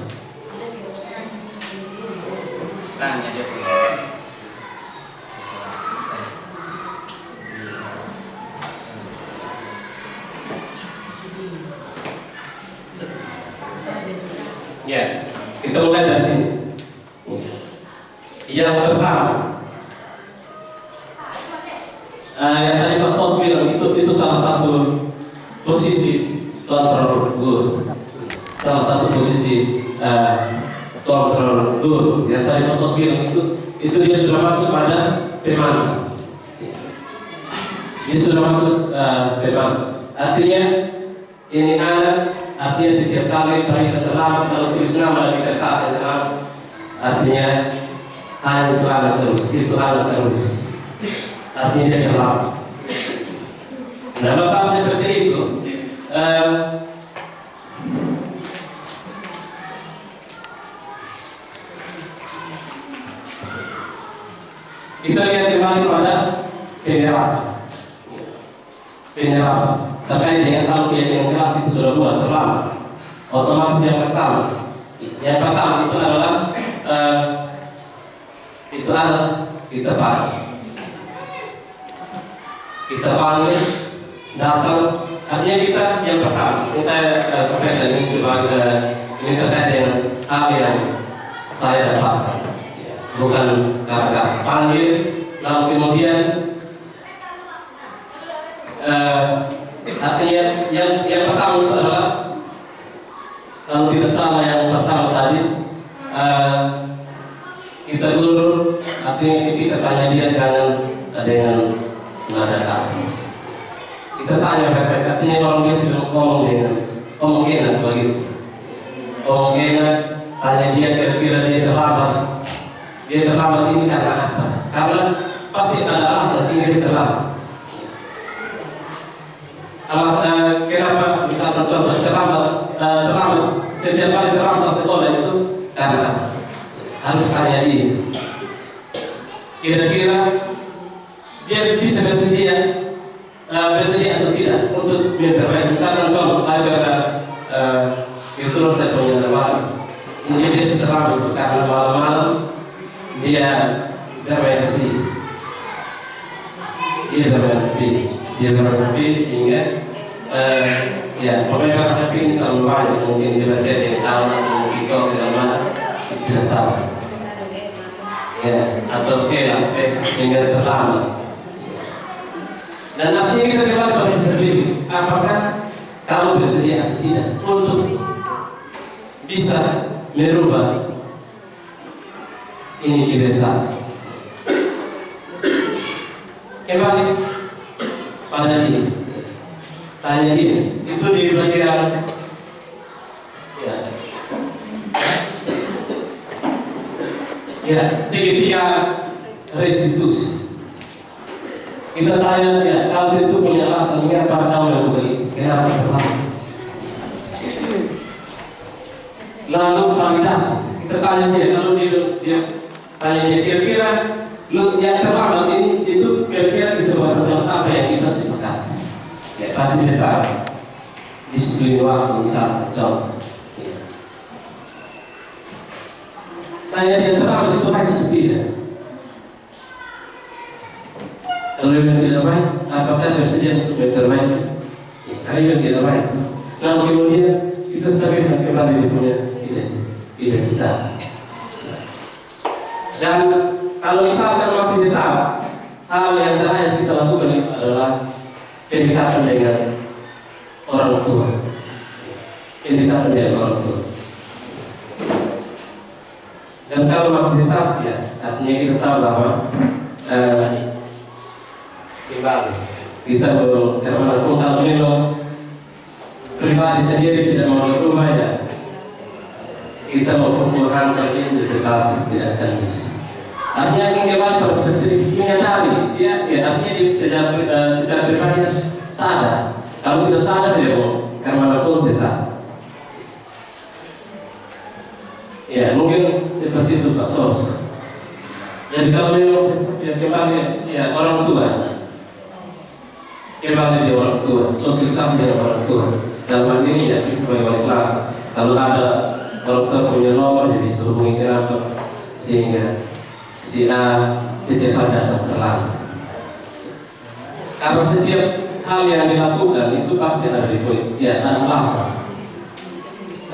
Ya, kita mulai dari sini. Yang pertama, yang tadi Pak Sos bilang itu salah satu posisi kontrol guru. Salah satu posisi kontrol guru. Yang tadi Pak Sos bilang itu dia sudah masuk pada pemantau. Dia sudah masuk pemantau. Artinya ini artinya setiap kali periksa terlambat, kalau tulis nama di kertas yang terlambat, artinya itu anak terus. Artinya dia terlambat. Nah, masalah seperti itu kita lihat kembali pada penyerapan terkait dengan kalau keyakinan keras itu sudah buat terlambat, otomatis yang pertama itu adalah kita panggil datang. Artinya kita yang pertama, ini saya sampaikan ini sebagai ini terkait dengan hal yang saya dapatkan, bukan karena panggil lalu kemudian artinya yang pertama itu adalah kalau tidak salah yang pertama tadi kita guru, artinya kita tanya dia jangan dengan nada kasar. Kita tanya baik-baik, artinya kalau dia sudah ngomong enak begitu, ngomong enak, tanya dia kira-kira dia terlambat ini karena apa? Karena pasti ada alasan sehingga dia terlambat. Kenapa misalnya contoh terlambat setiap kali terlambat sekolah itu karena harus tanya dia kira-kira dia bisa bersedia atau tidak untuk minta. Misalkan contoh saya kebetulan saya punya nama terlambat itu karena malam-malam dia bermain api. Dia bermain api sehingga ya pemain bermain api ini terlalu banyak, mungkin dia baca yang tahun atau mungkin kau segala macam tidak tahu. Ya, atau sehingga terlambat. Dan artinya kita kembali pada sendiri, apakah kamu bersedia atau tidak untuk bisa merubah ini kebiasaan? Kembali pada dia, tanya dia, itu di bagian segitiga restitusi. Kita tanya ya, kalau itu punya alasan kenapa kamu yang beri, kenapa terlambat? Lalu validasi, kita tanya dia, kalau dia tanya dia kira-kira lu yang terlambat ini itu kira-kira disebabkan apa yang kita sepakati? Ya pasti dia tahu. Disiplin waktu misalnya, contoh. Tanya dia terlambat itu baik atau tidak? Kalau dia tidak baik, apakah bersedia untuk yang terbaik? Ya, kalau dia tidak baik, lalu kemudian kita stabilkan kembali dia punya identitas. Dan kalau misalkan masih dia tahu, hal yang terakhir kita lakukan itu adalah pendekatan dengan orang tua. Pendekatan dengan orang tua. Dan kalau masih tetap ya, artinya kita tahu bahwa kita kemanapun kalau ini pribadi sendiri tidak mau berubah ya, kita mau merancang ini tetap tidak akan bisa. Artinya ingin kembali pada sendiri menyadari ya artinya secara pribadi harus sadar. Kalau tidak sadar ya mau kemanapun tetap. Ya mungkin seperti itu Pak Sos. Jadi kalau memang ya kembali ya orang tua, kembali dia orang tua, sosialisasi dengan orang tua. Dalam hal ini ya sebagai wali kelas, kalau ada orang tua punya nomor ya bisa hubungi ke kantor sehingga si A setiap hari datang terlambat. Karena setiap hal yang dilakukan itu pasti ada di poin, ya ada alasan.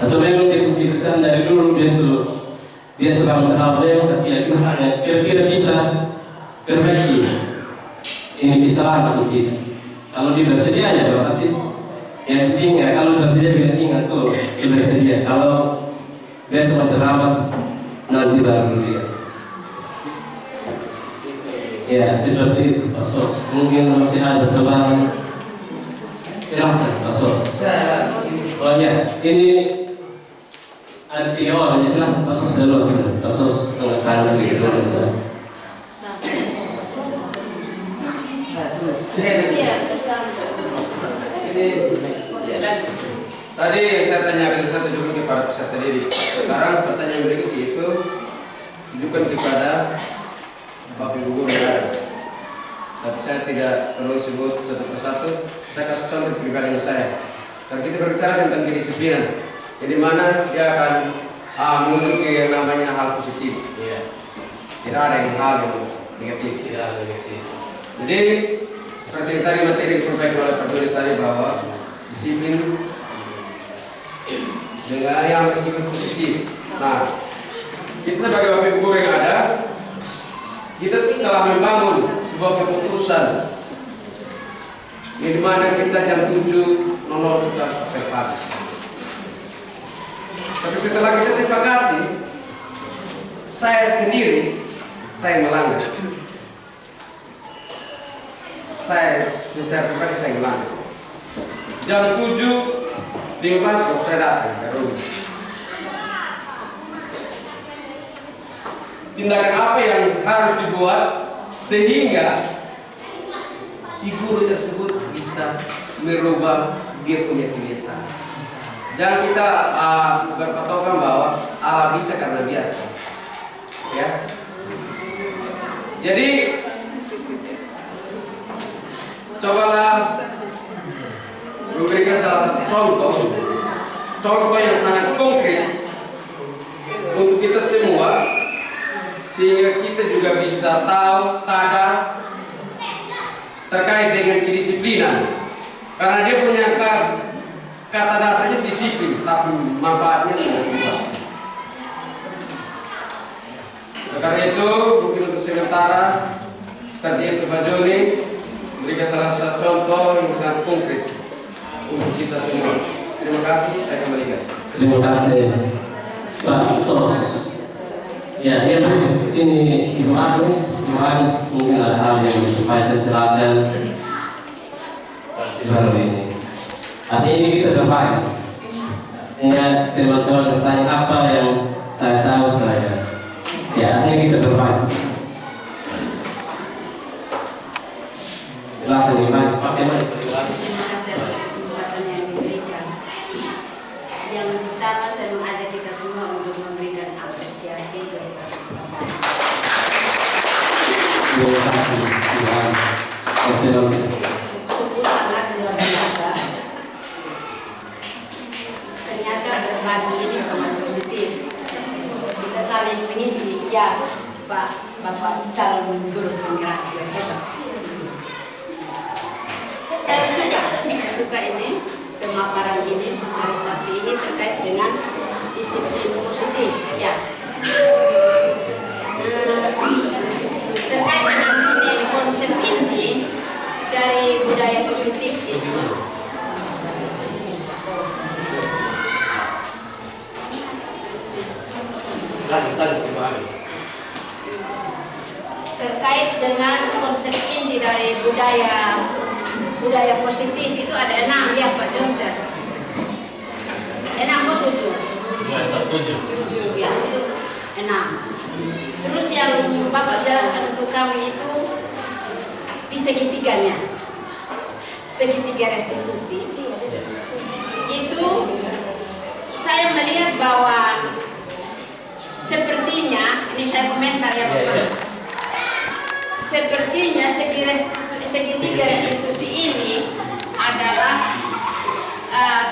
Atau memang dia keputusan dari dulu dia sedang terlalu tapi ya itu hanya kira-kira bisa perbaiki ini kesalahan atau tidak. Kalau dia bersedia ya berarti yang penting ya kalau bersedia bila ingat tuh sudah bersedia. Kalau biasa masih terlambat nanti baru dia. Ya seperti itu Pak Sos. Mungkin masih ada teman. Silahkan Pak Sos. Oh ya ini ada 3 orang, jadi silahkan Pak Sos dulu. Pak Sos kanan begitu saja. Tadi yang saya tanyakan saya tunjukkan kepada peserta didik. Sekarang pertanyaan berikut itu tunjukkan kepada Bapak Ibu guru yang ada. Tapi saya tidak perlu sebut satu persatu. Saya kasih contoh pribadi saya. Karena kita berbicara tentang kedisiplinan, jadi mana dia akan menuju ke yang namanya hal positif. Tidak ada yang hal yang negatif. Jadi seperti yang tadi materi disampaikan oleh Pak Dodi tadi bahwa disiplin dengan yang bersifat positif. Nah, kita sebagai Bapak Ibu guru yang ada, kita telah membangun sebuah keputusan di mana kita jam 7.00 kita sepakati. Tapi setelah kita sepakati, saya sendiri saya melanggar. Saya secara pribadi saya melanggar. Jam 7.15 baru saya datang ke rumah. Tindakan apa yang harus dibuat sehingga si guru tersebut bisa merubah dia punya kebiasaan. Jangan kita berpatokan bahwa Allah bisa karena biasa. Ya. Jadi cobalah memberikan salah satu contoh yang sangat konkret untuk kita semua, sehingga kita juga bisa tahu, sadar terkait dengan kedisiplinan. Karena dia punya kata dasarnya disiplin, tapi manfaatnya sangat luas. Karena itu mungkin untuk sementara seperti itu Pak Joni berikan salah satu contoh yang sangat konkret untuk kita semua. Terima kasih, saya kembalikan. Terima kasih Pak Sos. Ya, ini Ibu Agnes. Ibu Agnes mungkin ada hal yang disampaikan, silakan. Baru ini. Artinya ini kita berbagi. Ya, teman-teman bertanya apa yang saya tahu saya. Ya, artinya kita berbagi. Silakan Ibu Agnes, pakai mic. Terima kasih atas kesempatan yang diberikan. Yang pertama saya mengajak kita semua untuk memberikan apresiasi kepada Bapak. Terima kasih Tuhan. Sungguh sangat luar biasa. Ternyata berbagi ini sangat positif. Kita saling mengisi. Ya, Bapak calon guru penggerak yang hebat. Saya suka ini pemaparan ini, sosialisasi ini terkait dengan disiplin positif. Ya. Terkait dengan ini, konsep inti dari budaya positif itu terkait dengan konsep inti dari budaya positif itu ada 6 ya Pak Joseph. 6 atau 7? 7 ya. 6. Terus yang Bapak jelaskan untuk kami itu di segitiganya, segitiga restitusi. Itu saya melihat bahwa sepertinya, ini saya komentar ya Bapak. Sepertinya segitiga restitusi ini adalah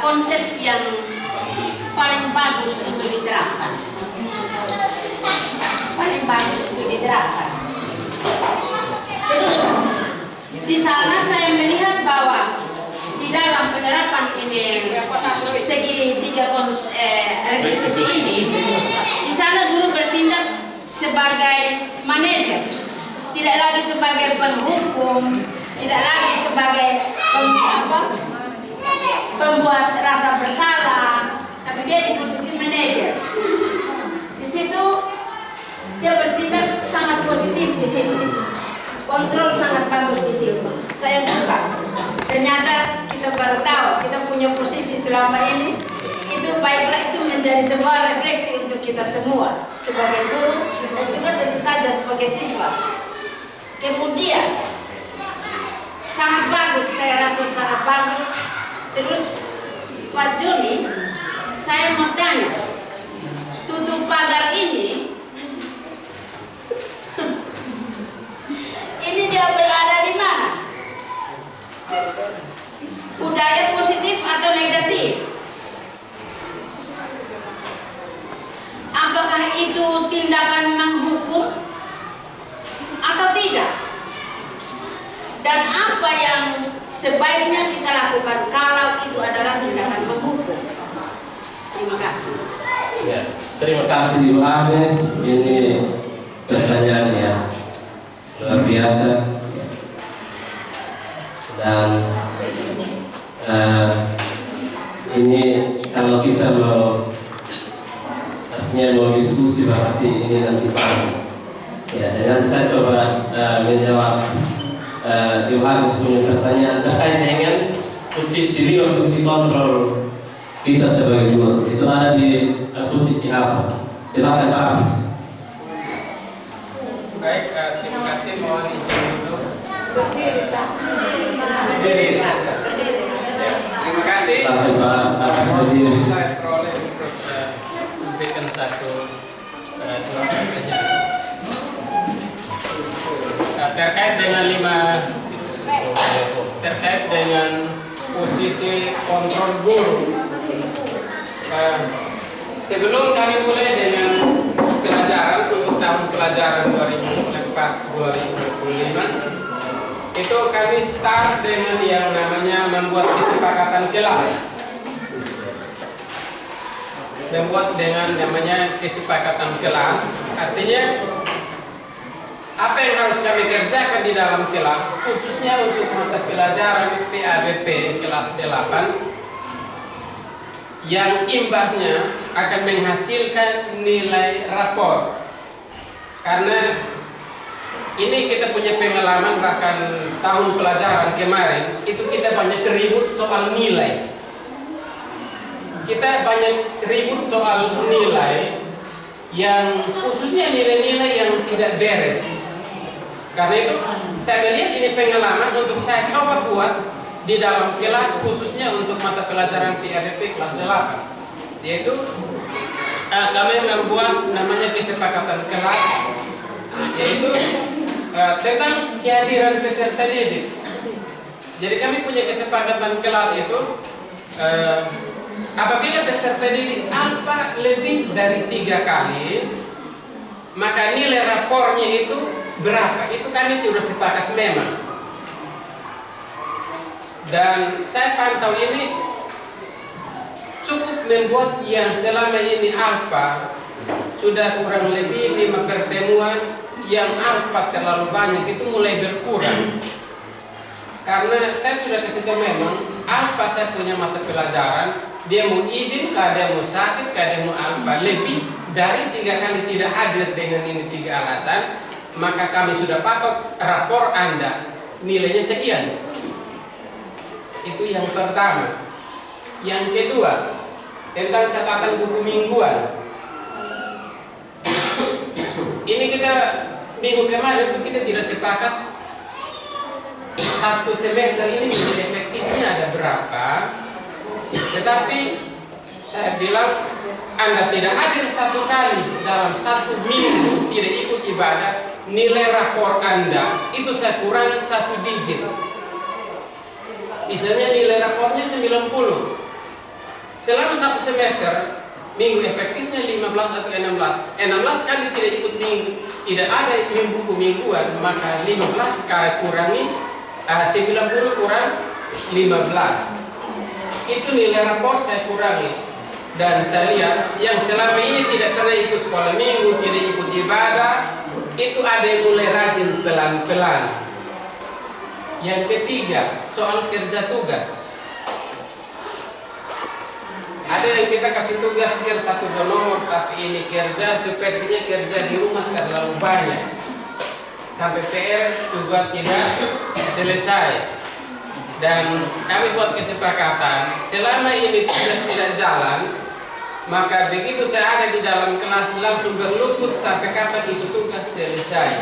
konsep yang paling bagus untuk diterapkan. Paling bagus untuk diterapkan. Terus di sana saya melihat bahwa di dalam penerapan ini segitiga restitusi ini, di sana guru bertindak sebagai manajer. Tidak lagi sebagai penghukum, tidak lagi sebagai pembuat rasa bersalah, tapi dia di posisi manajer. Di situ dia bertindak sangat positif di situ, kontrol sangat bagus di situ. Saya suka. Ternyata kita baru tahu kita punya posisi selama ini. Itu baiklah, itu menjadi sebuah refleksi untuk kita semua sebagai guru dan juga tentu saja sebagai siswa. Kemudian sangat bagus, saya rasa sangat bagus. Terus Pak Joni, saya mau tanya, tutup pagar ini dia berada di mana? Budaya positif atau negatif? Apakah itu tindakan menghukum atau tidak? Dan apa yang sebaiknya kita lakukan kalau itu adalah tindakan menghukum? Terima kasih. Ya, terima kasih Ibu Agnes. Ini pertanyaan yang luar biasa dan ini kalau kita mau diskusi berarti ini nanti panas. Ya, dan saya coba menjawab Ibu Agnes punya pertanyaan terkait dengan posisi kontrol kita sebagai guru. Itu ada di posisi apa? Silakan Pak Agus. Baik, terima kasih. Mohon izin dulu. Terima kasih. Pak Agus berdiri. Saya peroleh untuk memberikan satu pertanyaan terkait dengan terkait dengan posisi kontrol guru. Sebelum kami mulai dengan pelajaran 2024-2025 itu kami start dengan yang namanya membuat kesepakatan kelas. Membuat dengan namanya kesepakatan kelas, artinya apa yang harus kami kerjakan di dalam kelas, khususnya untuk mata pelajaran PABP kelas 8, yang imbasnya akan menghasilkan nilai rapor. Karena ini kita punya pengalaman, bahkan tahun pelajaran kemarin itu kita banyak ribut soal nilai. Kita banyak ribut soal nilai yang khususnya nilai-nilai yang tidak beres. Karena itu saya melihat ini pengalaman untuk saya coba buat di dalam kelas, khususnya untuk mata pelajaran PABP kelas 8, yaitu kami membuat namanya kesepakatan kelas, yaitu tentang kehadiran peserta didik. Jadi kami punya kesepakatan kelas itu apabila peserta didik alfa lebih dari 3 kali, maka nilai rapornya itu berapa? Itu kami sudah sepakat memang. Dan saya pantau ini cukup membuat yang selama ini alfa sudah kurang lebih 5 pertemuan, yang alfa terlalu banyak itu mulai berkurang. Karena saya sudah kasih tahu memang alfa saya punya mata pelajaran, dia mau izin, dia mau sakit, dia mau alfa lebih dari 3 kali tidak hadir dengan ini 3 alasan, maka kami sudah patok rapor Anda nilainya sekian. Itu yang pertama. Yang kedua, tentang catatan buku mingguan. Ini kita minggu kemarin itu kita tidak sepakat satu semester ini efektifnya ada berapa. Tetapi saya bilang Anda tidak hadir 1 kali dalam 1 minggu, tidak ikut ibadah, nilai rapor Anda itu saya kurangi 1 digit. Misalnya nilai rapornya 90. Selama 1 semester, minggu efektifnya 15 atau 16. 16 kali tidak ikut minggu, tidak ada buku mingguan, maka 15 kali kurangi 90 kurang 15. Itu nilai rapor saya kurangi. Dan saya lihat yang selama ini tidak pernah ikut sekolah minggu, tidak ikut ibadah, itu ada yang mulai rajin pelan-pelan. Yang ketiga, soal kerja tugas. Ada yang kita kasih tugas biar 1 nomor, tapi ini kerja sepertinya kerja di rumah terlalu banyak, sampai PR juga tidak selesai. Dan kami buat kesepakatan, selama ini tugas tidak jalan, maka begitu saya ada di dalam kelas langsung berlutut sampai kapan itu tugas selesai.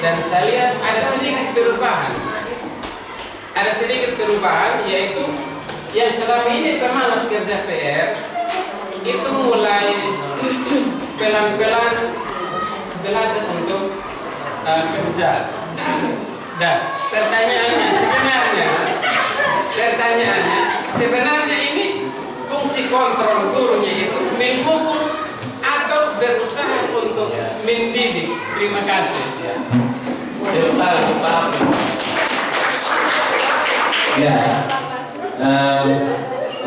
Dan saya lihat ada sedikit perubahan. Ada sedikit perubahan, yaitu yang selama ini pemalas kerja PR itu mulai pelan-pelan belajar untuk kerja. Dan pertanyaannya sebenarnya ini fungsi kontrol gurunya itu menghukum atau berusaha untuk mendidik. Terima kasih. Ya,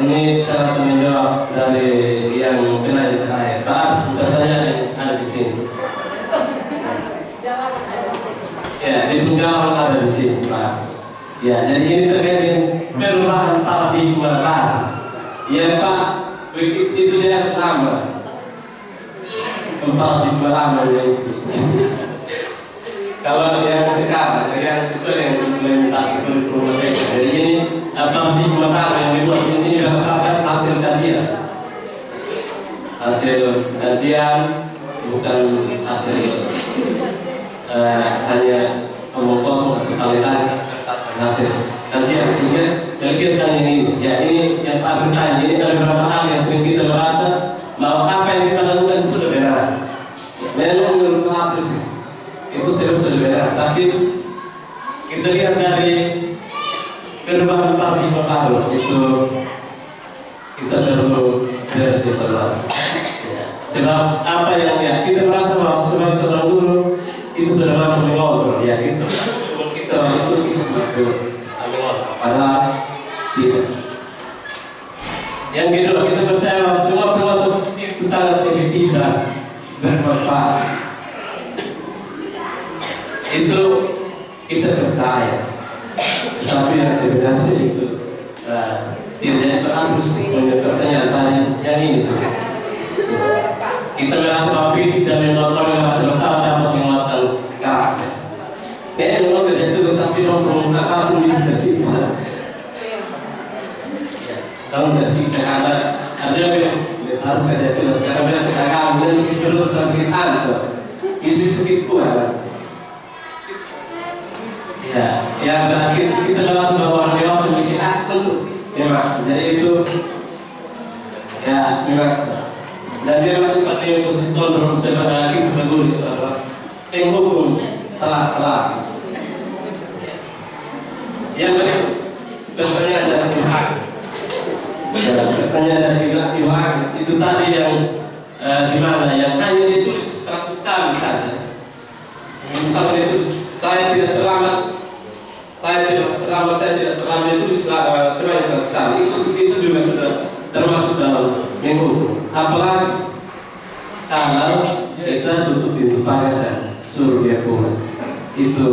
ini saya langsung menjawab dari yang penanya terakhir. Pak, pertanyaan yang ada di sini. Ya, dijawab ada di sini, Pak. Ya, jadi ini terkait dengan perubahan paradigma baru. Ya, Pak, itu dia pertama. Paradigma lama itu. Kalau yang sekarang, yang sesuai dengan implementasi kurikulum mereka. Jadi ini paradigma baru yang dibuat ini berdasarkan hasil kajian. Hasil kajian bukan hasil hanya omong kosong atau kalian hasil kajian. Sehingga kalau kita tanya ini, ya ini yang Pak bertanya, ini ada beberapa hal yang sering kita merasa bahwa apa yang kita lakukan sudah benar. Memang menurut aku sih itu sudah benar, tapi kita lihat dari perubahan paradigma baru itu kita perlu berevaluasi. Ya. Sebab apa yang ya kita merasa bahwa sebagai seorang guru itu sudah mampu mengontrol, ya itu kita itu sudah mengontrol. Padahal tidak. Yang kedua, kita percaya bahwa semua penutup itu sangat efektif dan bermanfaat. Itu kita percaya. Tapi yang sebenarnya itu tidak berarus menyebabkan pertanyaan yang ini sudah. Kita merasa bahwa kritik dan membuat merasa bersalah dapat menguatkan karakter. Memang tidak itu, tapi orang apa pun bisa tersiksa. Tahu tersiksa karena ada yang harus kerja terus. Sekarang biasa agak dan terus sakit ancur. Isi sakit kuat. Ya berarti kita merasa bahwa orang dewasa memiliki hak tentu. Memang, jadi itu ya memang. Dan dia masih pada posisi kontrol sebagai kita sebagai guru itu adalah penghukum telah. Yang kedua, pertanyaan dari pihak. Pertanyaan dari pihak itu tadi yang di mana yang hanya ditulis 100 kali saja. Misalnya itu saya tidak terlambat ditulis sebanyak 100 kali. Itu juga sudah termasuk dalam menghukum. Apalagi kalau kita tutup pintu pagar dan suruh dia pulang, itu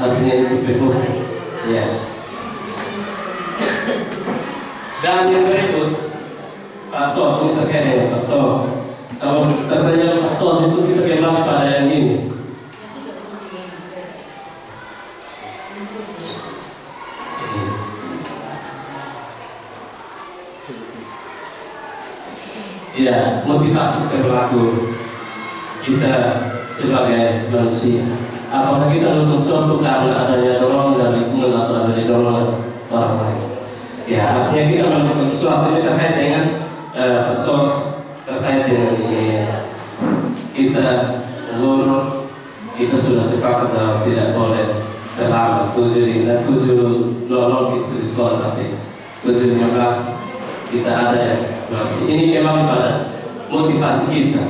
artinya itu penghukum. Ya. Dan yang berikut, sos ini terkait dengan sos. Kalau tertanya sos itu kita kembali pada yang ini. Ya, motivasi perilaku kita sebagai manusia. Apakah kita melakukan sesuatu karena adanya dorongan dari lingkungan atau adanya dorongan orang lain? Ya, artinya kita melakukan sesuatu ini terkait dengan sos, terkait dengan ini. Kita guru, kita sudah sepakat bahwa tidak boleh terlambat 7.00 kita di sekolah, tapi 7.15 kita ada yang masih. Ini kembali pada motivasi kita.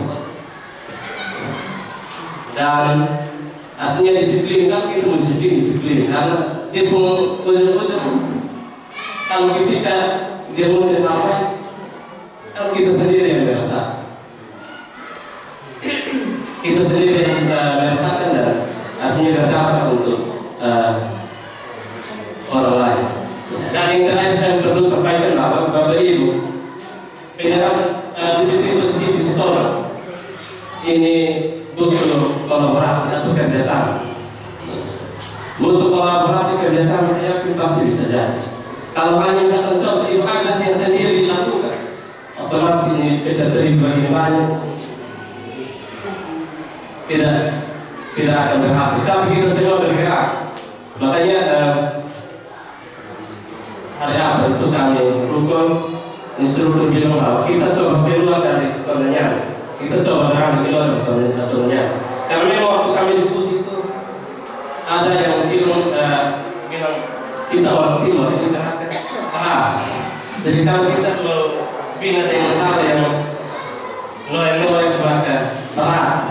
Dan artinya disiplin, kan kita mau disiplin karena dia pun ujung-ujung kalau ketika dia mau apa, kan kita sendiri yang merasa, kita sendiri yang merasakan dan artinya berdampak untuk orang lain. Dan yang terakhir saya perlu sampaikan bahwa Bapak Ibu, penerapan disiplin positif di sekolah ini butuh kolaborasi atau kerjasama. Butuh kolaborasi kerjasama, saya yakin pasti bisa jadi. Kalau hanya misalkan contoh itu agak yang sendiri dilakukan, otomatis ini bisa terlibat bagi banyak, tidak akan berhasil. Tapi kita semua bergerak. Makanya hari apa itu kami rukun instruktur bilang bahwa kita coba keluar dari zona nyaman, kita coba berani keluar dari zona nyaman. Karena memang waktu kami diskusi itu ada yang bilang kita orang timur itu keras. Jadi kalau kita mau bina dengan hal yang mulai berat,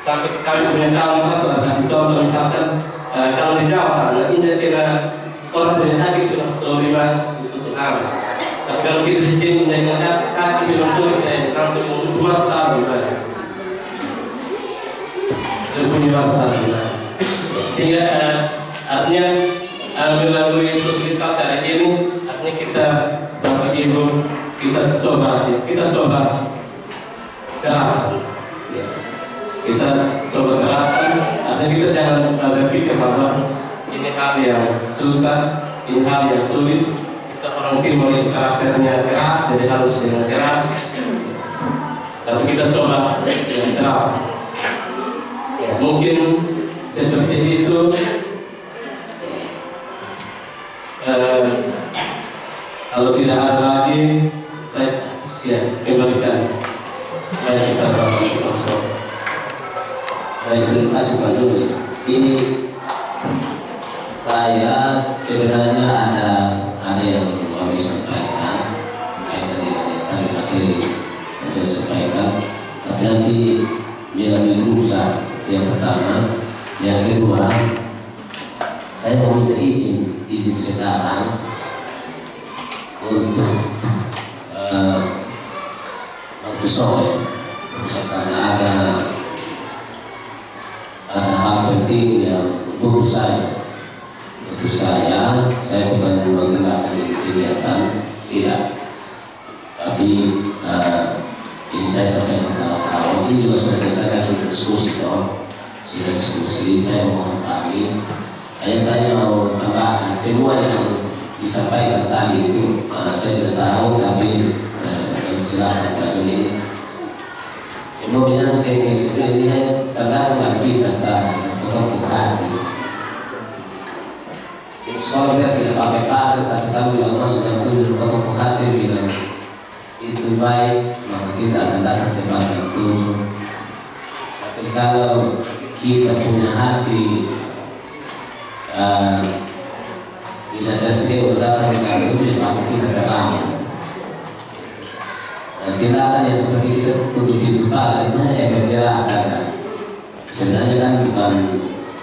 sampai kami punya kawan satu kasih contoh misalkan kalau di Jawa sana ini kena orang ternyata gitu langsung bebas itu senang. Tapi kalau kita di sini dengan kaki bilang sulit langsung cuma tahu gimana. Dan punya tahu gimana. Sehingga artinya melalui sosialisasi hari ini artinya kita Bapak Ibu kita coba gerakan. Kita coba gerakan. Artinya kita jangan berpikir bahwa ini hal yang susah, ini hal yang sulit. Kita orang timur itu karakternya keras, jadi harus dengan keras. Tapi kita coba dengan terang. Ya, mungkin seperti itu. Kalau tidak ada lagi, saya kembalikan. Mari kita berdoa. Baik, terima kasih Pak Juli. Ini saya sebenarnya ada yang mau disampaikan kaitan dengan nanti melalui guru besar. Itu yang pertama. Yang kedua, saya mau minta izin sekarang untuk waktu sore, karena ada hal penting yang untuk saya bukan menggerakkan kegiatan, tidak, tapi ini saya sampaikan kepada kawan. Ini juga sudah selesai, sudah diskusi. Saya mohon kami, hanya saya mau tambahkan semua yang disampaikan tadi itu saya tidak tahu, tapi silakan Pak Joni. Semua bilang kayak seperti ini tergantung kita saja, potong hati. Sekolah biar tidak pakai pagar, tapi kamu bilang masuk dan tujuh potong hati bilang itu baik, maka kita akan datang tempat yang tujuh. Tapi kalau kita punya hati tidak ada untuk datang ke tujuh, pasti kita terlambat. Tindakan yang seperti kita tutup itu pagar itu hanya efek jelas saja. Sebenarnya kan bukan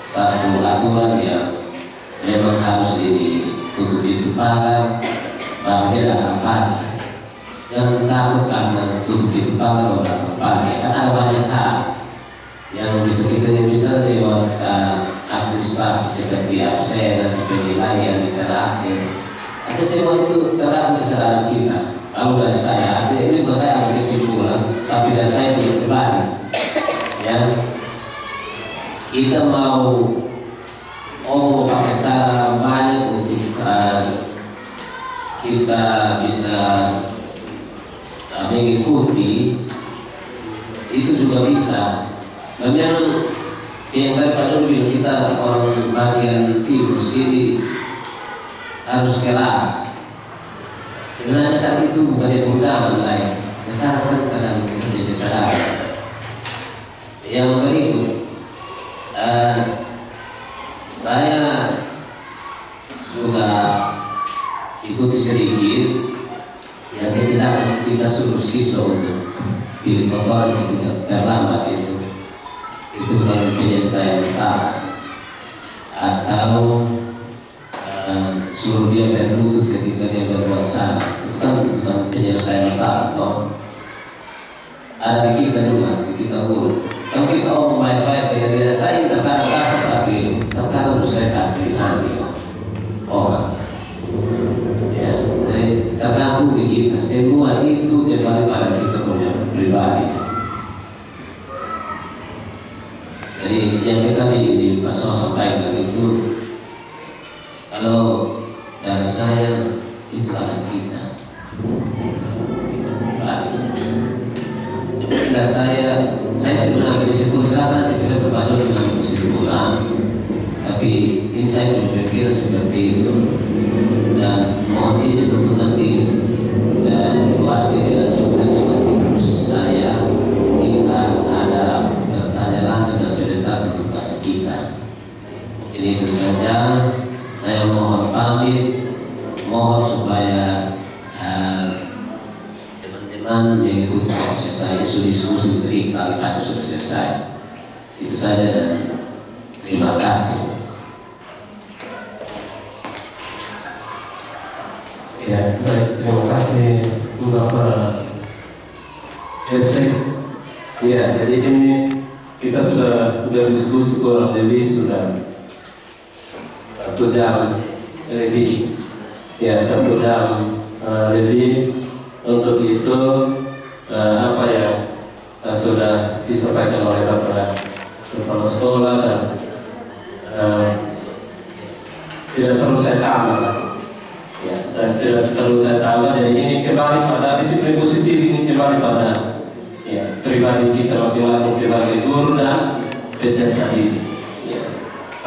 satu aturan yang memang harus ditutup itu pagar, bahwa dia datang pagi. Jangan takut karena tutup itu pagar atau datang pagi. Kan ada banyak hal yang bisa kita lewat administrasi seperti absen dan penilaian di terakhir. Tapi semua itu terang di dalam kita. Kalau dari saya, ini bukan saya ambil kesimpulan, tapi dari saya pribadi, ya, kita mau pakai cara banyak untuk kita bisa mengikuti, itu juga bisa. Memang yang tadi Pak Joni bilang, kita orang bagian timur sini harus keras. Sebenarnya kan itu bukan yang zaman lain. Sekarang kan kadang menjadi sadar. Yang berikut, saya juga ikuti sedikit yang kita suruh siswa untuk pilih kotor ketika terlambat itu bukan pilihan saya bersalah, atau suruh dia berlutut ketika dia berbuat salah, itu kan bukan penyelesaian masalah. Toh ada di kita juga, di kita guru. Kalau kita omong baik-baik dengan dia, saya terkadang rasa, tapi terkadang saya kasih orang. Ya, jadi tergantung di kita. Semua itu daripada kita punya pribadi. Jadi yang kita di Pak Soso sampaikan itu, kalau dari saya itu ada kita pribadi. Dan saya tidak pernah berkesimpulan, silakan nanti saya terbaca dengan kesimpulan, tapi ini saya berpikir seperti itu, dan mohon izin untuk nanti dan luas dilanjutkan nanti terus saya jika ada bertanya lanjut dan sebentar tutup kasih kita. Ini itu saja. Saya mohon pamit, mohon supaya teman-teman mengikuti proses saya. Sudah diskusi sering kali, pasti sudah selesai. Itu saja dan terima kasih. Ya, baik, terima kasih Bapak Ersek. Ya, jadi ini kita sudah diskusi kurang lebih sudah 1 jam lebih. Ya, 1 jam lebih. Untuk itu apa yang sudah disampaikan oleh Bapak Kepala Sekolah dan tidak perlu saya tambah. Ya, saya tidak perlu saya tambah. Jadi ini kembali pada disiplin positif, ini kembali pada pribadi kita masing-masing sebagai guru dan peserta didik. Ya.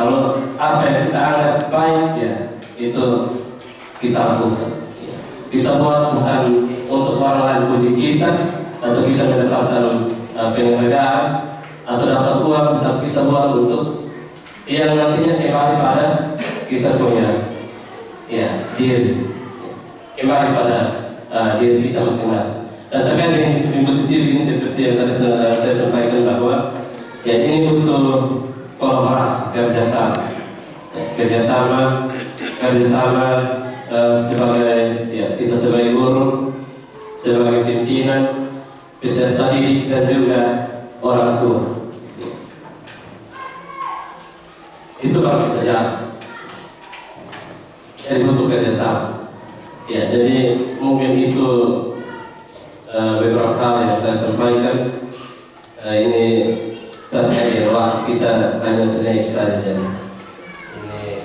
Kalau apa yang kita anggap baik, ya itu kita lakukan. Ya. Kita buat bukan untuk orang lain puji kita atau kita mendapatkan penghargaan atau dapat uang, tapi kita buat untuk yang nantinya kembali pada kita punya diri, kembali pada diri kita masing-masing. Dan terkait dengan sisi positif ini seperti yang tadi saya sampaikan bahwa ya ini butuh kolaborasi, kerjasama sebagai ya kita sebagai guru, sebagai pimpinan, peserta didik dan juga orang tua. Itu kalau bisa jalan. Jadi butuh kerjasama. Ya, jadi mungkin itu beberapa hal yang saya sampaikan. Ini terkait dengan waktu kita hanya sedikit saja. Ini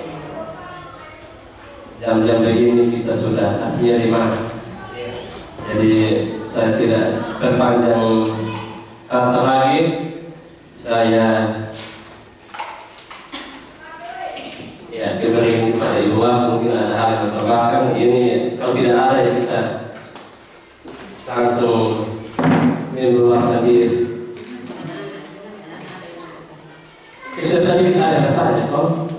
jam-jam begini kita sudah artinya di mana. Jadi saya tidak perpanjang kata lagi. Saya ya kembali kepada Ibu mungkin ada hal yang tambahkan. Ini kalau tidak ada ya kita langsung mengeluarkan diri. Saya tadi ada bertanya, kok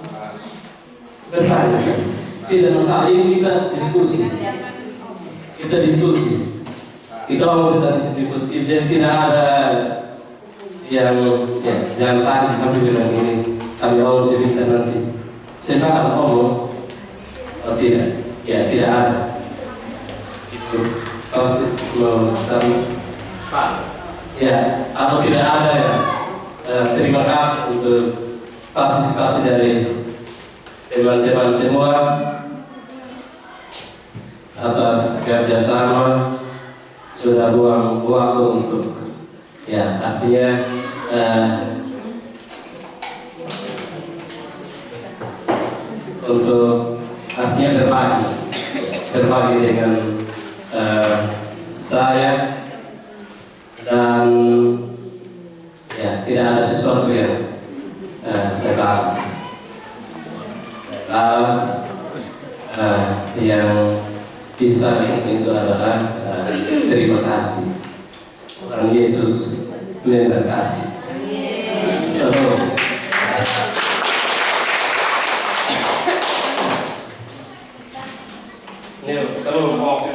bertanya saja. Tidak masalah, ini kita diskusi. Kita mau kita diskusi. Jadi tidak ada yang ya, jangan tadi sampai bilang ini kami mau sebentar nanti. Saya akan ngomong, oh tidak, ya tidak ada. Itu pasti mau ya, atau tidak ada ya. Terima kasih untuk partisipasi dari teman-teman semua atas kerjasama, sudah buang waktu untuk ya artinya untuk artinya berbagi dengan saya, dan ya tidak ada sesuatu yang saya bahas yang bisa itu adalah terima kasih. Tuhan Yesus memberkati. Ini kalau mau